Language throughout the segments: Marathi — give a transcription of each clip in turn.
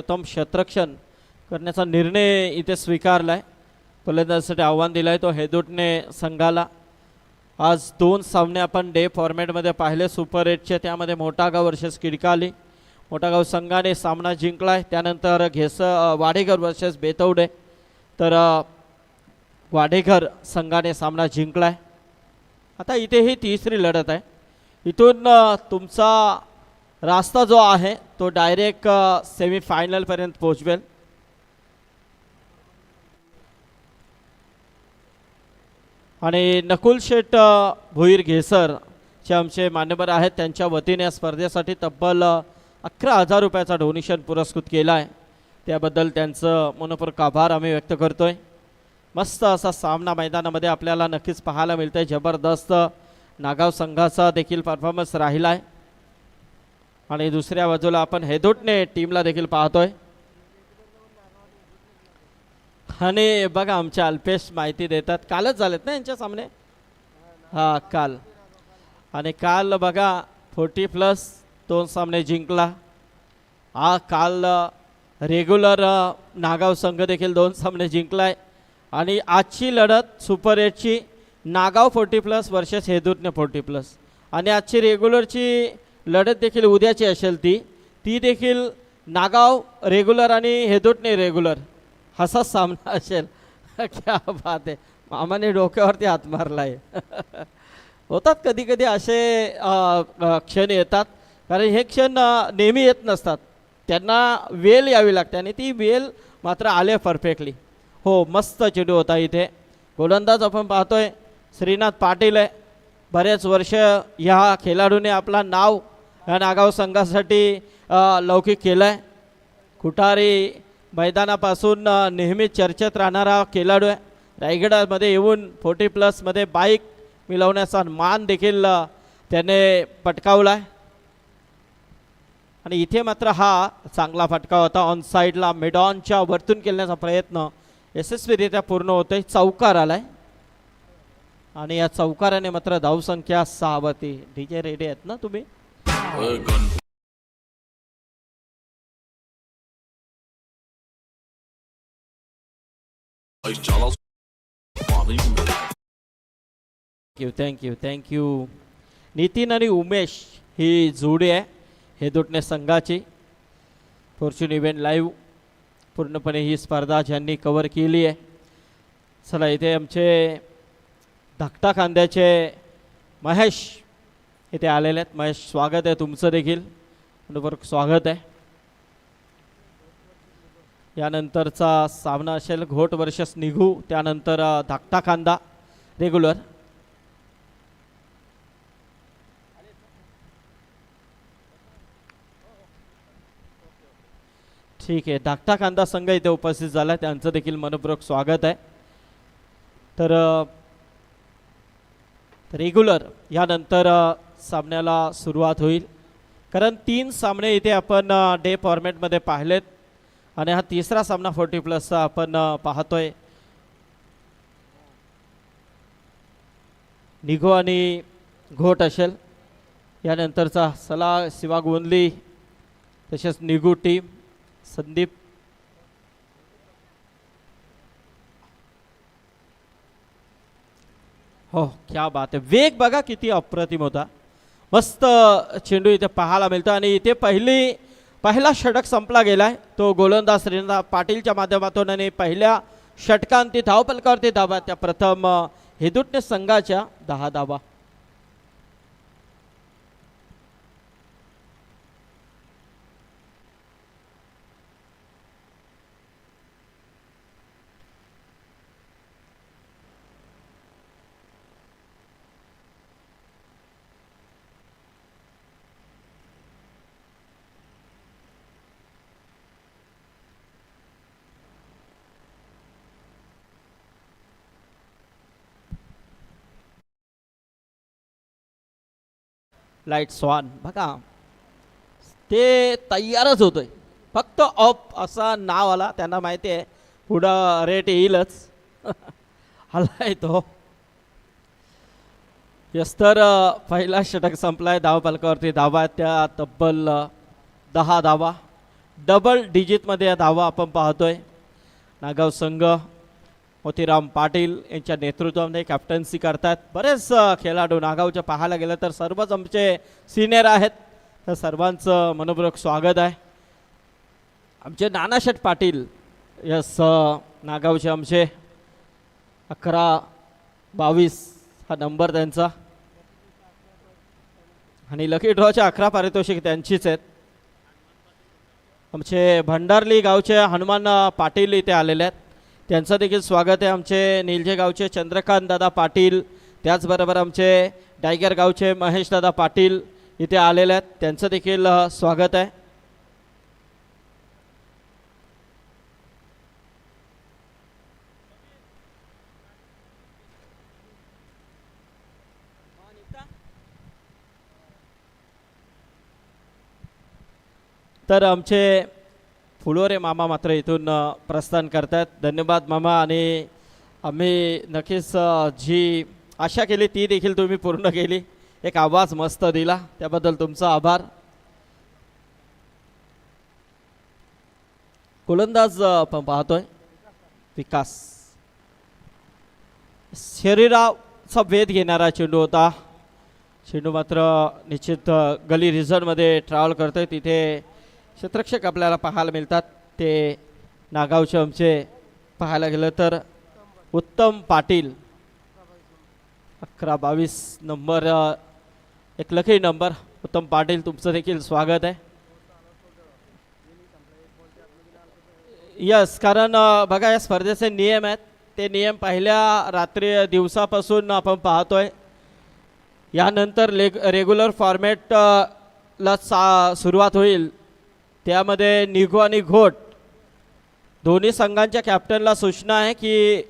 उत्तम क्षेत्ररक्षण करण्याचा निर्णय इथे स्वीकारला आहे. फलंदाजीसाठी आव्हान दिलं आहे तो हेदूटने संघाला. आज 2 सामने आपण डे फॉर्मॅटमध्ये पाहिले सुपर 8चे. त्यामध्ये मोठागाव वर्सेस किडकाली. मोठागाव संघाने सामना जिंकला आहे. त्यानंतर वाडेघर वर्सेस बेतवडे, तर वाडेघर संघाने सामना जिंकला आहे. आता इथे ही तिसरी लढत आहे. इथून तुमचा रास्ता जो आहे तो डायरेक्ट सेमीफायनलपर्यंत पोहोचवेल. आणि नकुल शेठ भुईर घेसर जे आमचे मान्यवर आहेत त्यांच्या वतीने या स्पर्धेसाठी तब्बल 11,000 रुपयाचा डोनेशन पुरस्कृत केला आहे. त्याबद्दल त्यांचं मनपूर्वक आभार आम्ही व्यक्त करतोय. मस्त असा सामना मैदानामध्ये आपल्याला नक्कीच पाहायला मिळतंय. जबरदस्त नागाव संघाचा देखील परफॉर्मन्स राहिला आहे. आणि दुसऱ्या बाजूला आपण हेदूटने टीमला देखील पाहतोय. आणि बघा आमचे अल्पेश माहिती देतात. कालच झालेत ना यांच्या सामने. हां काल. आणि काल बघा 40+ 2 सामने जिंकला. काल रेग्युलर नागाव संघ देखील 2 सामने जिंकलाय. आणि आजची लढत सुपर 8ची नागाव 40+ वर्सेस हेदूटने 40+. आणि आजची रेग्युलरची लढत देखील उद्याची असेल. ती देखील नागाव रेग्युलर आणि हेदूटने रेग्युलर असा सामना असेल. क्या बात आहे. मामाने डोक्यावरती हात मारला आहे. होतात कधी कधी असे क्षण येतात. कारण हे क्षण नेहमी येत नसतात. त्यांना वेल यावी लागते आणि ती वेल मात्र आले परफेक्टली. हो मस्त चेंडू होता इथे. गोलंदाज आपण पाहतोय श्रीनाथ पाटील आहे. बरेच वर्ष ह्या खेळाडूने आपला नाव ह्या नागाव संघासाठी लौकिक केलं आहे. कुठारी मैदानापासून नेहमी चर्चेत राहणारा खेळाडू आहे. रायगडामध्ये येऊन 40+ मध्ये बाईक मिळवण्याचा मान देखील त्याने पटकावला आहे. आणि इथे मात्र हा चांगला फटका होता. ऑन साईडला मिडॉनच्या वरतून केल्याचा प्रयत्न यशस्वीरित्या पूर्ण होतोय. चौकार आलाय आणि या चौकाराने मात्र धावसंख्या 6 वरती. डीजे रेडी आहेत ना तुम्ही? थँक्यू. नितीन आणि उमेश ही जोडी आहे हेदूटने संघाची. फॉर्च्यून इव्हेंट लाईव्ह पूर्णपणे ही स्पर्धा ज्यांनी कव्हर केली आहे. चला इथे आमचे धाकटा कांद्याचे महेश इथे आलेले आहेत. महेश स्वागत आहे तुमचं देखील. मनपूर्वक स्वागत आहे. यानंतरचा सामना असेल घोट वर्सेस निघू. त्यानंतर धाकटा कांदा रेग्युलर. ठीक आहे. धाकटा कांदा संघ इथे उपस्थित झाला. त्यांचं देखील मनपूर्वक स्वागत आहे. तर रेग्युलर यानंतर सामन्याला सुरुवात होईल. कारण 3 सामने इथे आपण डे फॉर्मॅटमध्ये पाहिलेत आणि हा तिसरा सामना 40+ आपण पाहतोय. निघो आणि घोट असेल. यानंतरचा सला शिवा गोंदली तसेच निघू टीम संदीप. हो क्या बात आहे. वेग बघा किती अप्रतिम होता. मस्त चेंडू इथे पाहायला मिळतो. आणि इथे पहिला षटक संपला गेलाय. तो गोलंदाज श्रीनाथ पाटीलच्या माध्यमातून. आणि पहिल्या षटकांती धावपलकावरती धावा त्या प्रथम हेदूटने संघाच्या 10 धावा. लाईट स्वान बघा ते तयारच होतोय. फक्त ऑफ असा नाव आला. त्यांना माहिती आहे पुढं रेट येईलच. आलाय तो. यस तर पहिला षटक संपलाय. धावपलकावरती धावा त्या तब्बल 10 धावा. डबल डिजिटमध्ये या धावा आपण पाहतोय. नागाव संघ मोतीराम पाटील यांच्या नेतृत्वामध्ये कॅप्टन्सी करतात. बरेच खेळाडू नागावच्या पाहायला गेलं तर सर्वच आमचे सिनियर आहेत. तर सर्वांचं मनपूर्वक स्वागत आहे. आमचे नानाशेठ पाटील यस नागावचे आमचे 11-22 हा नंबर त्यांचा आणि लकी ड्रॉच्या 11 पारितोषिक त्यांचीच आहेत. आमचे भंडारली गावचे हनुमान पाटील इथे आलेले आहेत. त्यांचं देखील स्वागत आहे. आमचे निलजे गावचे चंद्रकांत दादा पाटील, त्याचबरोबर आमचे डायगर गावचे महेश दादा पाटील इथे आलेले आहेत. त्यांचं देखील स्वागत आहे. तर आमचे फुलोरे मामा मात्र इथून प्रस्थान करतात. धन्यवाद मामा. आणि आम्ही नक्कीच जी आशा केली ती देखील तुम्ही पूर्ण केली. एक आवाज मस्त दिला त्याबद्दल तुमचा आभार. गोलंदाज आपण पाहतोय विकास. शरीराचा वेध घेणारा चेंडू होता. चेंडू मात्र निश्चित गली रिझनमध्ये ट्रॅव्हल करतोय. तिथे क्षेत्ररक्षक आपल्याला पाहायला मिळतात. ते नागावचे आमचे पाहायला गेलं तर उत्तम पाटील 11-22 नंबर एक लकी नंबर. उत्तम पाटील तुमचं देखील स्वागत आहे. यस कारण बघा या स्पर्धेचे नियम आहेत. ते नियम पहिल्या रात्री दिवसापासून आपण पाहतोय. यानंतर रेग्युलर फॉर्मॅटला सुरुवात होईल. त्यामध्ये निघो आणि घोट दोन्ही संघांच्या कॅप्टनला सूचना आहे की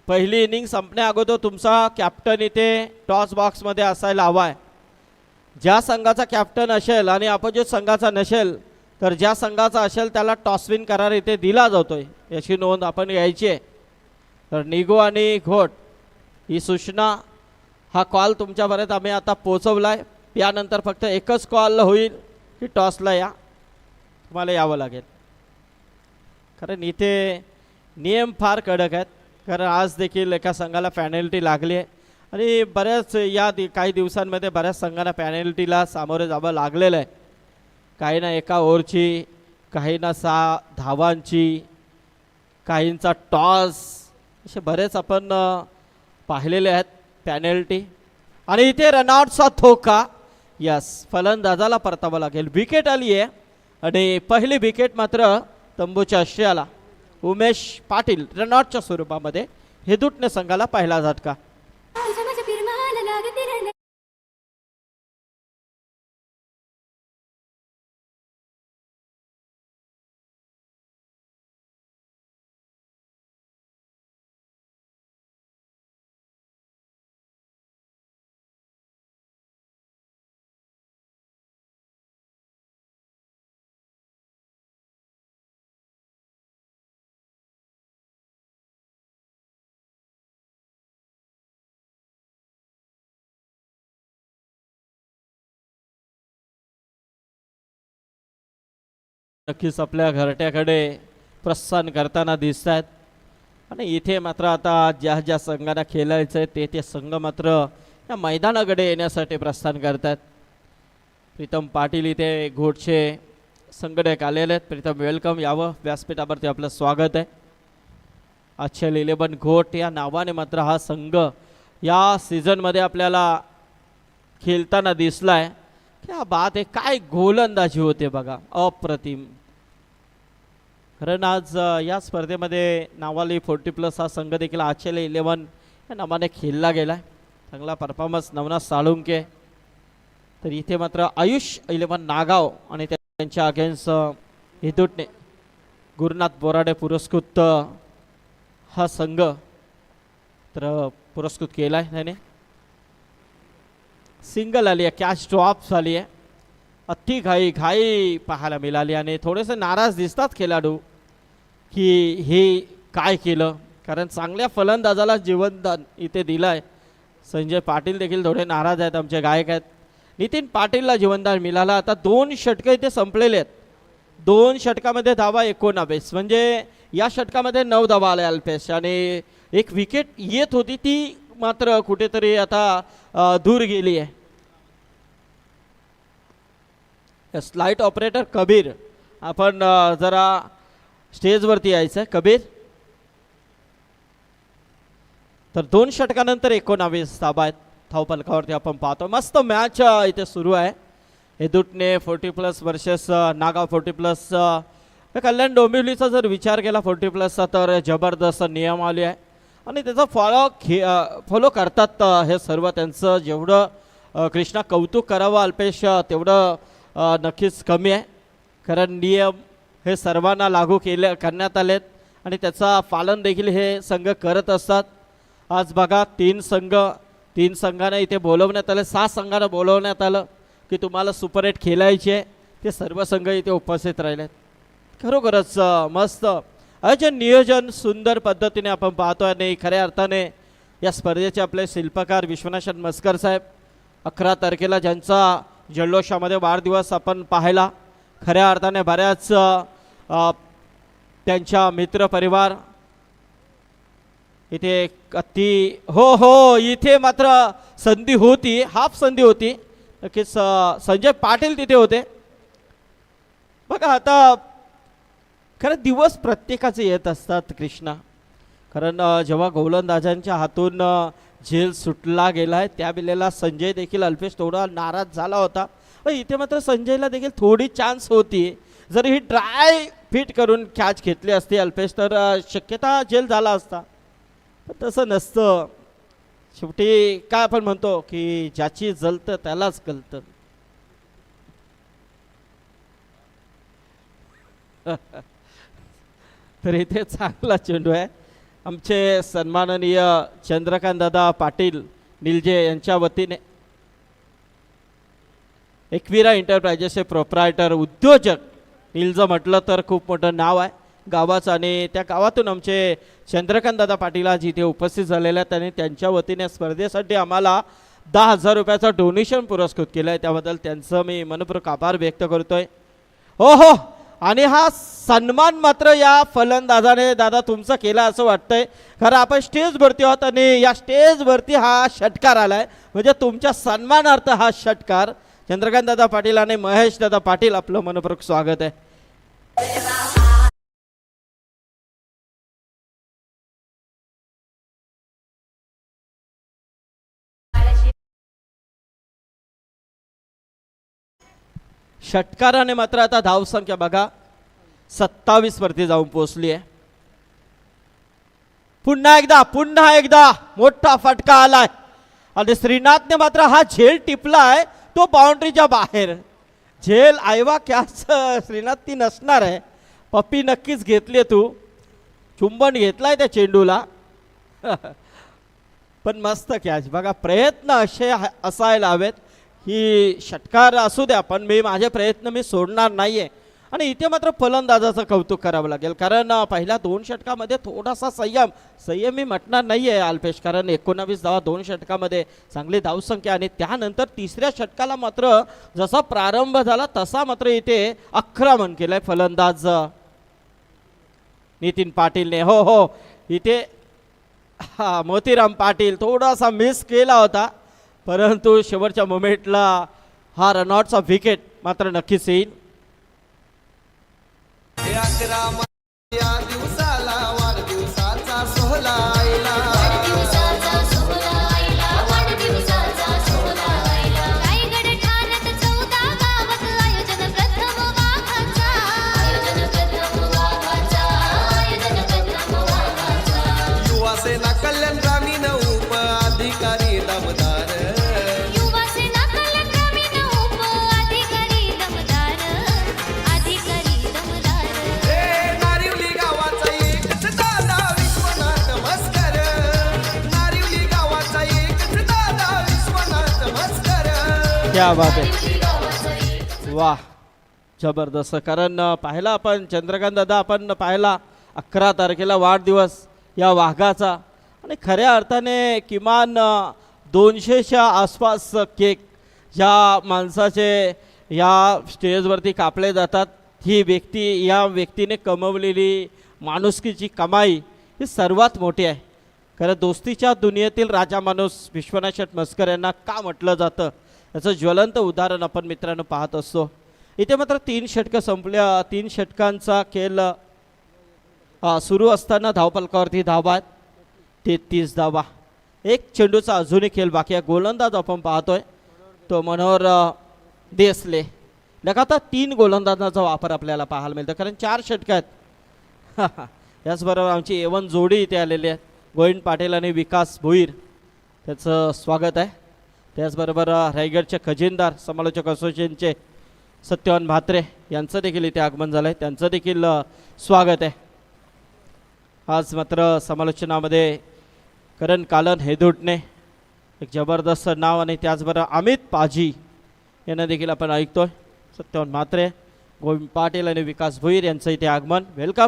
पहिली इनिंग संपण्या अगोदर तुमचा कॅप्टन इथे टॉस बॉक्समध्ये असायला हवा आहे. ज्या संघाचा कॅप्टन असेल आणि अपोजिट संघाचा नसेल तर ज्या संघाचा असेल त्याला टॉसविन करार इथे दिला जातोय याची नोंद आपण घ्यायची आहे. तर निघो आणि घोट ही सूचना हा कॉल तुमच्यापर्यंत आम्ही आता पोचवला आहे. यानंतर फक्त एकच कॉल होईल की टॉसला या तुम्हाला यावं लागेल. कारण इथे नियम फार कडक आहेत. कारण आज देखील एका संघाला पॅनल्टी लागली आहे आणि बऱ्याच काही दिवसांमध्ये बऱ्याच संघांना पॅनल्टीला सामोरे जावं लागलेलं आहे. काही ना एका ओव्हरची, काही ना 6 धावांची, काहींचा टॉस, असे बरेच आपण पाहिलेले आहेत पॅनल्टी. आणि इथे रनआउटचा धोका. यस फलंदाजाला परतावं लागेल. विकेट आली आहे आणि पहिली विकेट मात्र तंबूच्या आश्रयाला उमेश पाटील रनआउटच्या स्वरूपामध्ये. हेदुटणे संघाला पहिला झटका. नक्कीच आपल्या घरट्याकडे प्रस्थान करताना दिसत आहेत. आणि इथे मात्र आता ज्या ज्या संघांना खेळायचं आहे ते संघ मात्र या मैदानाकडे येण्यासाठी प्रस्थान करतात. प्रीतम पाटील इथे घोटचे संघटक आलेले आहेत. प्रीतम वेलकम, यावं व्यासपीठावरती आपलं स्वागत आहे. अच्छल 11 घोट या नावाने मात्र हा संघ या सीझनमध्ये आपल्याला खेळताना दिसला आहे. क्या बात आहे, काय गोलंदाजी होते बघा, अप्रतिम. कारण आज या स्पर्धेमध्ये नावाली 40+ हा संघ देखील अच्छल 11 या नावाने खेळला गेला आहे. चांगला परफॉर्मन्स नवनाथ साळुंके. तर इथे मात्र आयुष 11 नागाव आणि त्यांच्या अगेन्स्ट हेदुटणे गुरुनाथ बोराडे पुरस्कृत हा संघ तर पुरस्कृत केला आहे त्याने. सिंगल आली आहे, कॅच ड्रॉप झाली आहे. अति घाई पाहायला मिळाली आणि थोडेसे नाराज दिसतात खेळाडू की हे काय केलं. कारण चांगल्या फलंदाजाला जीवनदान इथे दिलं आहे. संजय पाटील देखील थोडे नाराज आहेत, आमचे गायक आहेत. नितीन पाटीलला जीवनदान मिळालं. आता 2 षटकं इथे संपलेले आहेत. 2 षटकामध्ये धावा 19, म्हणजे या षटकामध्ये 9 धावा आल्या अल्पेश. आणि एक विकेट येत होती ती मात्र कुठेतरी आता दूर गेली आहे. स्लाइट ऑपरेटर कबीर, आपण जरा स्टेजवरती यायचं आहे. कबीर, तर 2 षटकानंतर 19 धाबा आहेत धावफलकावरती आपण पाहतो. मस्त मॅच इथे सुरू आहे. हेदुटणे 40+ वर्सेस नागाव 40+. कल्याण डोंबिवलीचा जर विचार केला 40+चा तर जबरदस्त नियमावली आहे आणि त्याचा फॉलो करतात हे सर्व. त्यांचं जेवढं कृष्णा कौतुक करावं अल्पेश तेवढं नक्कीच कमी आहे, कारण नियम हे सर्वांना लागू करण्यात आलेत आणि त्याचा पालन देखील हे संघ करत असतात. आज बघा 3 संघांना इथे बोलवण्यात आले, 6 संघांना बोलवण्यात आलं की तुम्हाला सुपर 8 खेळायची आहे. ते सर्व संघ इथे उपस्थित राहिलेत. खरोखरच मस्त आयोजन, नियोजन सुंदर पद्धतीने आपण पाहतो. आणि खऱ्या अर्थाने या स्पर्धेचे आपले शिल्पकार विश्वनाथ मस्कर साहेब 11 तारखेला ज्यांचा जल्लोषामध्ये वाढदिवस आपण पाहिला, खऱ्या अर्थाने बऱ्याच त्यांच्या मित्रपरिवार इथे हो इथे मात्र संधी होती, हाफ संधी होती नक्कीच. संजय पाटील तिथे होते. बघा आता खरं दिवस प्रत्येकाचे येत असतात कृष्णा, कारण जेव्हा गोलंदाजांच्या हातून झेल सुटला गेला आहे त्यावेळेला संजय देखील अल्पेश थोडा नाराज झाला होता. इथे मात्र संजयला देखील थोडी चान्स होती. जर ही ड्राय फिट करून कॅच घेतली असती अल्पेश तर शक्यता झेल झाला असता, पण तसं नसतं. शेवटी काय आपण म्हणतो की ज्याची जलतं त्यालाच कळतं. तर इथे चांगला चेंडू आहे. आमचे सन्माननीय चंद्रकांत दादा पाटील निलजे यांच्या वतीने, एकविरा एंटरप्राइजेसचे प्रोप्रायटर उद्योजक, निलज म्हटलं तर खूप मोठं नाव आहे गावाचं, आणि त्या गावातून आमचे चंद्रकांत दादा पाटील आज इथे उपस्थित झालेले आहेत. आणि त्यांच्या वतीने स्पर्धेसाठी आम्हाला 10,000 रुपयाचं डोनेशन पुरस्कृत केलं आहे, त्याबद्दल त्यांचं मी मनपूर्वक आभार व्यक्त करतोय. हो, आणि हा सन्मान मात्र या फलंदाजाने दादा तुमचा केला असं वाटतंय. खरं आपण स्टेजवरती आहोत आणि या स्टेजवरती हा षटकार आलाय, म्हणजे तुमच्या सन्मानार्थ हा षटकार. चंद्रकांत दादा पाटील आणि महेश दादा पाटील, आपलं मनपूर्वक स्वागत आहे. षटकाराने मात्र आता धावसंख्या बघा 27 वरती जाऊन पोहोचली आहे. पुन्हा एकदा मोठा फटका आलाय आणि श्रीनाथने मात्र हा झेल टिपलाय तो बाउंड्रीच्या बाहेर. झेल आयवा कॅच श्रीनाथ ती नसणार आहे. पप्पी नक्कीच घेतली, तू चुंबन घेतलाय त्या चेंडूला. पण मस्त कॅच बघा. प्रयत्न असे असायला हवेत. ही षटकार असू द्या पण माझे प्रयत्न मी सोडणार नाहीये. आणि इथे मात्र फलंदाजाचं कौतुक करावं लागेल, कारण पहिल्या 2 षटकामध्ये थोडासा संयम मी म्हटणार नाहीये अल्पेश, कारण 19 धावा 2 षटकामध्ये चांगली धावसंख्या. आणि त्यानंतर 3ऱ्या षटकाला मात्र जसा प्रारंभ झाला तसा मात्र इथे आक्रमण केलंय फलंदाज नितीन पाटीलने. हो इथे मोतीराम पाटील थोडासा मिस केला होता, परंतु शेवटच्या मोमेंटला हा रनआउटचा विकेट मात्र नक्कीच येईल. या दिवसाला वाढदिवसाचा सोहळा आयला. युवा सेना कल्याण ग्रामीण उप अधिकारी दमदार. नारिवली गावाचा एकच दादा विश्वनाथ मस्कर. नारिवली गावाचा एकच दादा विश्वनाथ मस्कर. क्या बात आहे, वाह जबरदस्त. कारण पाहिला आपण चंद्रकांत दादा, आपण पाहिला 11 तारखेला वाढदिवस या वाघाचा, आणि खऱ्या अर्थाने किमान 200च्या आसपास केक ज्या माणसाचे या स्टेजवरती कापले जातात ही व्यक्ती या व्यक्तीने कमवलेली माणुसकीची कमाई ही सर्वात मोठी आहे. खरं दोस्तीच्या दुनियेतील राजा माणूस विश्वनाथ शेठ मस्कर यांना का म्हटलं जातं याचं ज्वलंत उदाहरण आपण मित्रांनो पाहत असतो. इथे मात्र 3 षटकं संपल्या. 3 षटकांचा खेळ सुरू असताना धावफलकावरती धावा आहेत 33 धावा. एक चेंडूचा अजूनही खेळ बाकी आहे. गोलंदाज आपण पाहतोय तो मनोहर देसले. लगातार 3 गोलंदाजांचा वापर आपल्याला पाहायला मिळतो कारण 4 षटकं आहेत. याचबरोबर आमची A1 जोडी इथे आलेली आहे. गोविंद पाटील आणि विकास भोईर त्याचं स्वागत आहे. त्याचबरोबर रायगडचे खजिनदार समालोचक असोसिएशनचे सत्यवान म्हात्रे यांचं देखील इथे आगमन झालं आहे. त्यांचं देखील स्वागत आहे. आज मात्र समालोचनामध्ये करण कालन हेदुटणे एक जबरदस्त नाव आणि त्याचबरोबर अमित पाजी यांना देखील आपण ऐकतोय. सत्यवान म्हात्रे, गोविंद पाटील आणि विकास भोईर यांचं इथे आगमन. वेलकम.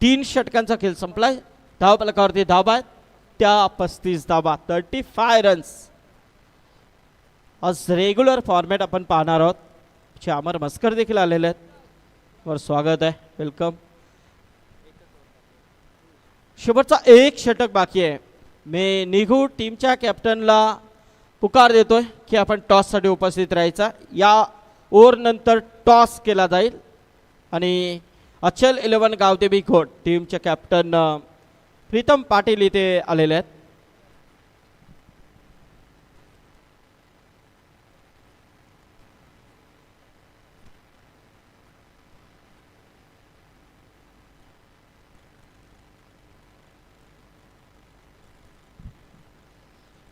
3 षटकांचा खेळ संपलाय. धावफलकावरती धावा आहेत त्या 35 धावा 35 रन्स. आज रेग्युलर फॉर्मॅट आपण पाहणार आहोत. अमर मस्कर देखील आलेले आहेत. वर स्वागत आहे. वेलकम. शेवटचा 1 षटक बाकी आहे. मी निघू टीमच्या कॅप्टनला पुकार देतोय की आपण टॉससाठी उपस्थित राहायचा. या ओव्हरनंतर टॉस केला जाईल आणि अचल 11 गावदेवी घोट टीमचे कॅप्टन प्रीतम पाटील इथे आलेले आहेत.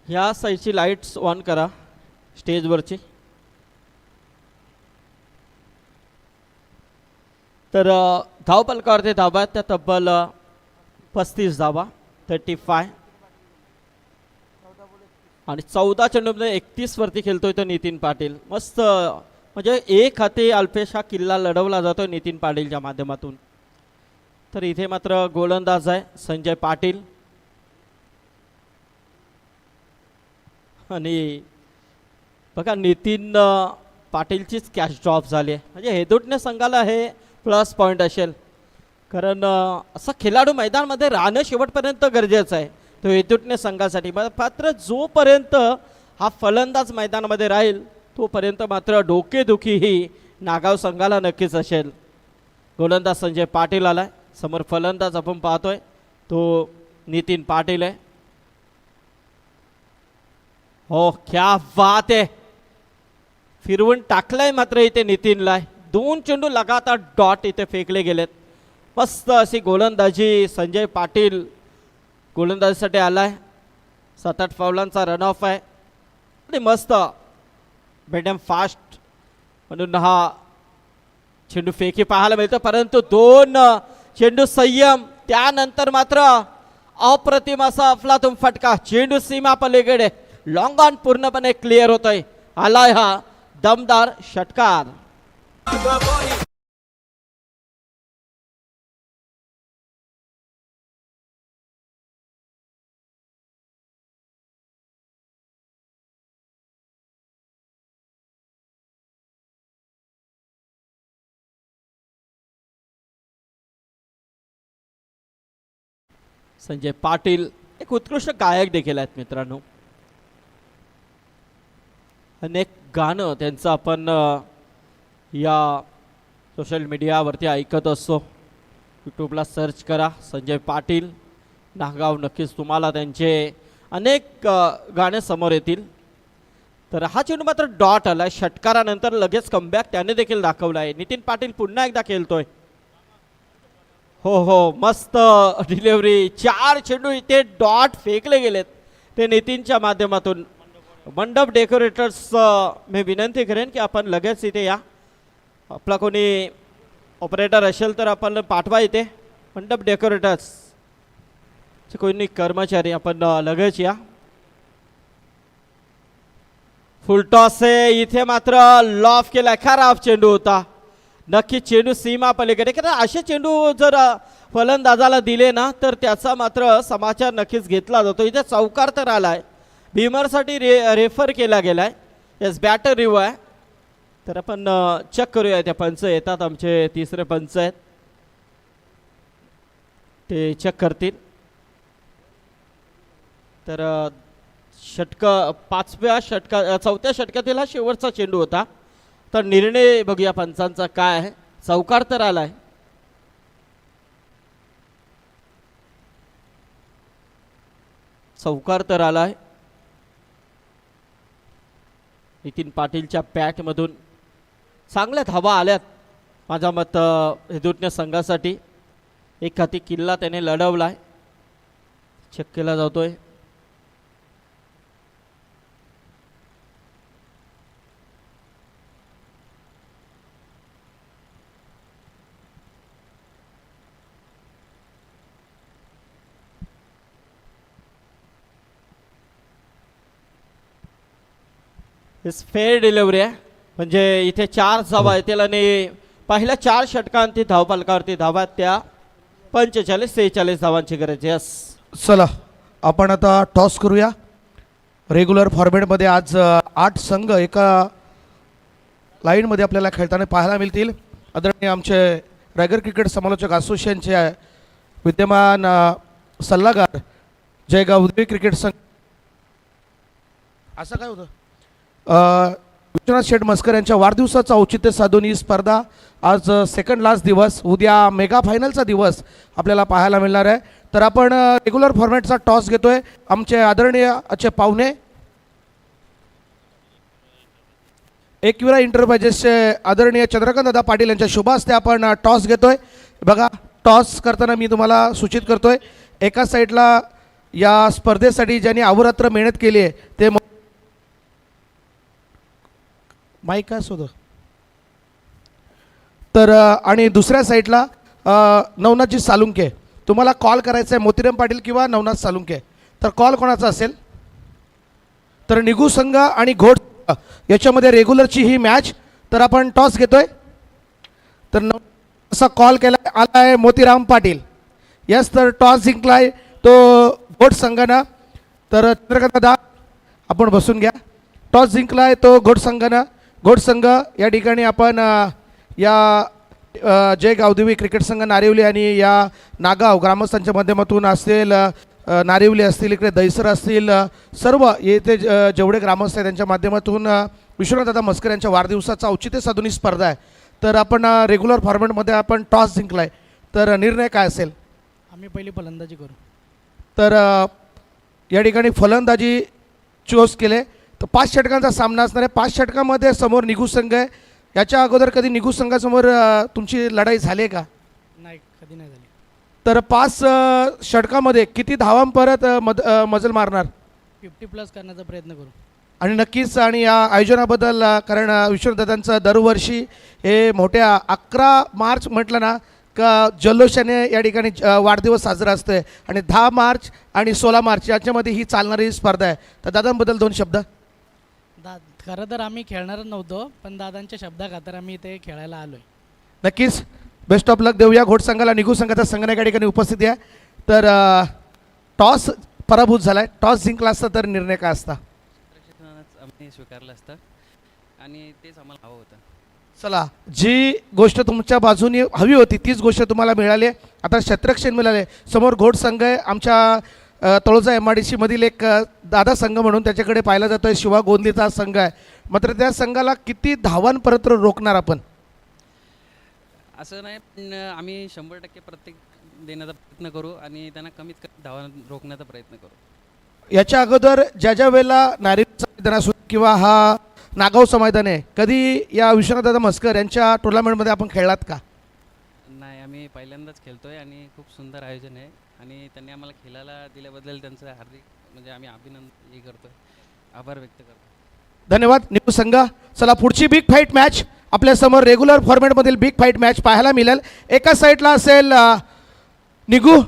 ह्या साईडची लाईट्स ऑन करा स्टेजवरची. तर धावफलकावरती धावा आहेत त्या तब्बल 35 धावा 35 आणि 14 चेंडूमध्ये 31 वरती खेळतोय तो नितीन पाटील. मस्त म्हणजे एक हाती अल्पेश हा किल्ला लढवला जातोय नितीन पाटीलच्या माध्यमातून. तर इथे मात्र गोलंदाज आहे संजय पाटील आणि बघा नितीन पाटीलचीच कॅच ड्रॉप झाली आहे. म्हणजे हेदुटणे संघाला हे प्लस पॉईंट असेल कारण असं खेळाडू मैदानामध्ये राहणं शेवटपर्यंत गरजेचं आहे. तो हेदुटणे संघासाठी मात्र जोपर्यंत हा फलंदाज मैदानामध्ये राहील तोपर्यंत मात्र डोकेदुखी ही नागाव संघाला नक्कीच असेल. गोलंदाज संजय पाटील आलाय. समोर फलंदाज आपण पाहतोय तो नितीन पाटील आहे. हो क्या बात आहे. फिरवून टाकलाय मात्र इथे नितीनला. 2 चेंडू लगातार डॉट इथे फेकले गेलेत. मस्त अशी गोलंदाजी संजय पाटील गोलंदाजीसाठी आलाय. 7-8 फावलांचा रन ऑफ आहे आणि मस्त बेडम फास्ट म्हणून हा चेंडू फेकी पाहायला मिळतो. परंतु 2 चेंडू संयम त्यानंतर मात्र अप्रतिम असा अफलातून फटका. चेंडू सीमा पलीकडे लॉंग ऑन पूर्णपणे क्लिअर होतोय. आलाय हा दमदार षटकार. संजय पाटील एक उत्कृष्ट गायक देखील आहेत मित्रांनो. अनेक गाणं त्यांचं आपण या सोशल मीडियावरती ऐकत असतो. यूट्यूबला सर्च करा संजय पाटील नागाव. नक्कीच तुम्हाला त्यांचे अनेक गाणे समोर येतील. तर हा चेंडू मात्र डॉट आला. षटकारानंतर लगेच कमबॅक त्याने देखील दाखवला आहे. नितीन पाटील पुन्हा एकदा खेळतोय. हो हो मस्त डिलिव्हरी. 4 चेंडू इथे डॉट फेकले गेलेत ते नितीनच्या माध्यमातून. मंडप डेकोरेटर्स मी विनंती करेन की आपण लगेच इथे या. आपला कोणी ऑपरेटर असेल तर आपण पाठवा इथे. मंडप डेकोरेटर्स कोणी कर्मचारी आपण लगेच या. फुलटॉस आहे इथे मात्र लॉफ केला. खराब चेंडू होता. नक्की चेंडू सीमा पलीकडे. कारण असे चेंडू जर फलंदाजाला दिले ना तर त्याचा मात्र समाचार नक्कीच घेतला जातो. इथे चौकार तर आलाय. भीमरसाठी रेफर केला गेलाय. येस बॅटर रिव्ह्यू आहे. तर आपण चेक करूया. त्या पंच येतात, आमचे तिसरे पंच आहेत, ते चेक करतील. तर चौथ्या षटकातील हा शेवटचा चेंडू होता. तर निर्णय बघूया पंचांचा काय आहे. चौकार तर आलाय. चौकार तर आलाय. नितीन पाटीलच्या बॅटमधून चांगल्या धावा आल्यात माझा मत हेदुटण्या संघासाठी. एक हाती किल्ला त्याने लढवलाय. चेक केला जातोय. फेअर डिलिव्हरी आहे. म्हणजे इथे 4 धावा येतील आणि पहिल्या 4 षटकांती धावफलकावरती धावा त्या 45-46 धावांची गरज. यस, चला आपण आता टॉस करूया. रेग्युलर फॉर्मॅटमध्ये आज 8 संघ एका लाईनमध्ये आपल्याला खेळताना पाहायला मिळतील. आदरणीय आमचे रायगड क्रिकेट समालोचक असोसिएशनचे विद्यमान सल्लागार जयगाव उदय क्रिकेट संघ. असं काय होतं, विश्वनाथ शेठ मस्कर यांच्या वाढदिवसाचा औचित्य साधून ही स्पर्धा आज सेकंड लास्ट दिवस, उद्या मेगा फायनलचा दिवस आपल्याला पाहायला मिळणार आहे. तर आपण रेग्युलर फॉर्मॅटचा टॉस घेतोय. आमचे आदरणीय आजचे पाहुणे एकविरा एंटरप्राइजेसचे आदरणीय चंद्रकांत दादा पाटील यांच्या शुभ हस्ते आपण टॉस घेतोय. बघा, टॉस करताना मी तुम्हाला सूचित करतोय, एका साईडला या स्पर्धेसाठी ज्यांनी अहोरात्र मेहनत केली आहे ते माईक काय शोध. तर आणि दुसऱ्या साईडला नवनाथजी सालुंके. तुम्हाला कॉल करायचा आहे मोतीराम पाटील किंवा नवनाथ सालुंके. तर कॉल कोणाचा असेल तर निघू संघ आणि घोड याच्यामध्ये रेग्युलरची ही मॅच. तर आपण टॉस घेतोय. तर असा कॉल केला आला आहे मोतीराम पाटील. यस, तर टॉस जिंकलाय तो घोड संघानं. तर चंद्रकांत दादा आपण बसून घ्या. टॉस जिंकलाय तो घोड संघानं. घोड संघ या ठिकाणी आपण या जय गावदेवी क्रिकेट संघ नारिवली आणि या नागाव ग्रामस्थांच्या माध्यमातून असेल, नारिवली असतील, इकडे दैसर असतील, सर्व येथे जेवढे ग्रामस्थ आहेत त्यांच्या माध्यमातून विश्वनाथ दादा मस्कर यांच्या वाढदिवसाचा औचित्य साधून ही स्पर्धा आहे. तर आपण रेग्युलर फॉर्मॅटमध्ये आपण टॉस जिंकलाय. तर निर्णय काय असेल? आम्ही पहिली फलंदाजी करू. तर या ठिकाणी फलंदाजी चूज केले. तर 5 षटकांचा सामना असणार आहे. 5 षटकामध्ये समोर निघू संघ आहे. याच्या अगोदर कधी निघू संघासमोर तुमची लढाई झाली आहे का? नाही, कधी नाही झाली. तर 5 षटकामध्ये किती धावा परत मजल मारणार? 50+ करण्याचा प्रयत्न करू. आणि नक्कीच, आणि या आयोजनाबद्दल, कारण विश्वनाथदादांचं दरवर्षी हे मोठ्या 11 मार्च म्हटलं ना का जल्लोषाने या ठिकाणी वाढदिवस साजरा असतोय. आणि 10 मार्च आणि 16 मार्च याच्यामध्ये ही चालणारी स्पर्धा आहे. तर दादांबद्दल 2 शब्द. खरं तर आम्ही खेळणारच नव्हतो, पण दादांच्या शब्दाखातर आम्ही इथे खेळायला आलो आहे. नक्कीच बेस्ट ऑफ लक देऊया घोड संघाला. निघू संघाचा संघाने या ठिकाणी उपस्थिती आहे. तर टॉस पराभूत झाला आहे. टॉस जिंकला असता तर निर्णय काय असता? आम्ही स्वीकारलं असतं आणि तेच आम्हाला हवं होतं. चला, जी गोष्ट तुमच्या बाजूने हवी होती तीच गोष्ट तुम्हाला मिळाली आहे. आता क्षेत्ररक्षण मिळाले. समोर घोड संघ आहे, आमच्या तळोजा MIDC मधील एक दादा संघ म्हणून त्याच्याकडे पाहिला जातो आहे. शिवा गोंदलीचा संघ आहे. मात्र त्या संघाला किती धावांपर्यंत रोखणार आपण? असं नाही, पण आम्ही 100% प्रत्येक देण्याचा प्रयत्न करू आणि त्यांना कमीत कमी धावा रोखण्याचा प्रयत्न करू. याच्या अगोदर ज्या वेळेला नारिवलीचं मैदान असो किंवा हा नागावचं मैदान आहे, कधी या विश्वनाथदादा मस्कर यांच्या टुर्नामेंटमध्ये आपण खेळलात का? नाही, आम्ही पहिल्यांदाच खेळतोय आणि खूप सुंदर आयोजन आहे आणि त्यांनी आम्हाला खेळायला दिल्याबद्दल त्यांचं हार्दिक म्हणजे आम्ही अभिनंदन करतोय, आभार व्यक्त करतो. धन्यवाद निघू संघ. चला, पुढची बिग फाईट मॅच आपल्यासमोर रेग्युलर फॉर्मॅटमधील बिग फाईट मॅच पाहायला मिळेल. एका साईडला असेल निघू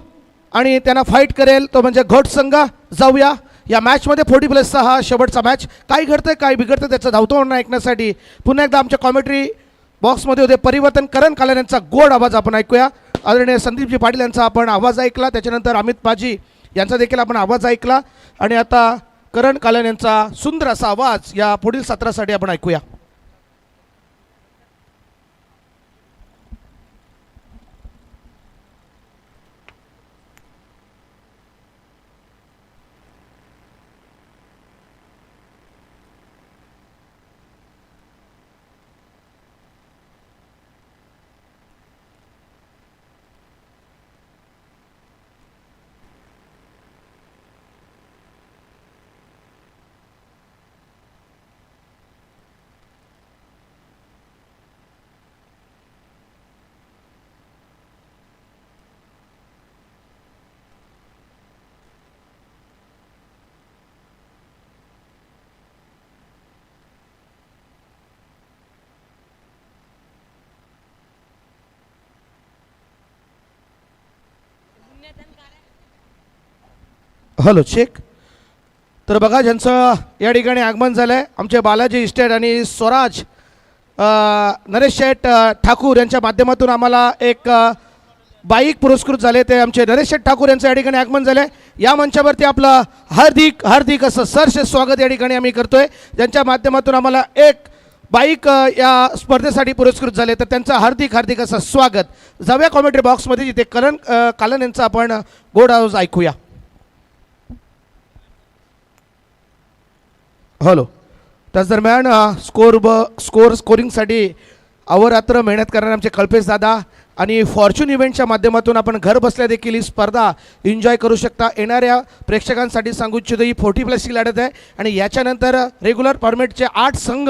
आणि त्यांना फाईट करेल तो म्हणजे घोट संघ. जाऊया या मॅचमध्ये 40+चा हा शेवटचा मॅच. काय घडतंय काय बिघडतं त्याचं धावतो म्हणणं ऐकण्यासाठी पुन्हा एकदा आमच्या कॉमेंट्री बॉक्समध्ये होते परिवर्तन करण कालन यांचा गोड आवाज आपण ऐकूया. आदरणीय संदीपजी पाटील यांचा आपण आवाज ऐकला, त्याच्यानंतर अमित पाजी यांचा देखील आपण आवाज ऐकला आणि आता करण कालन यांचा सुंदर असा आवाज या पुढील सत्रासाठी आपण ऐकूया. Hello check. तर बघा ज्यांचं या ठिकाणी आगमन झालं आहे आमचे बालाजी इस्टेट आणि स्वराज नरेश शेठ ठाकूर यांच्या माध्यमातून आम्हाला एक बाईक पुरस्कृत झाले ते आमचे नरेश शेठ ठाकूर यांचं या ठिकाणी आगमन झालं आहे. या मंचावरती आपलं हार्दिक हार्दिक असं सरसे स्वागत या ठिकाणी आम्ही करतोय. ज्यांच्या माध्यमातून आम्हाला एक बाईक या स्पर्धेसाठी पुरस्कृत झाले तर त्यांचं हार्दिक हार्दिक असं स्वागत. जाऊया कॉमेंट्री बॉक्समध्ये जिथे कालन यांचं आपण गोड आवाज ऐकूया. हॅलो. त्याच दरम्यान स्कोरिंगसाठी अहोरात्र मेहनत करणारे आमचे कल्पेश दादा आणि फॉर्च्यून इव्हेंटच्या माध्यमातून आपण घर बसल्या देखील ही स्पर्धा एन्जॉय करू शकता. येणाऱ्या प्रेक्षकांसाठी सांगू इच्छितो ही 40+ लढत आहे आणि याच्यानंतर रेग्युलर फॉर्मॅटचे 8 संघ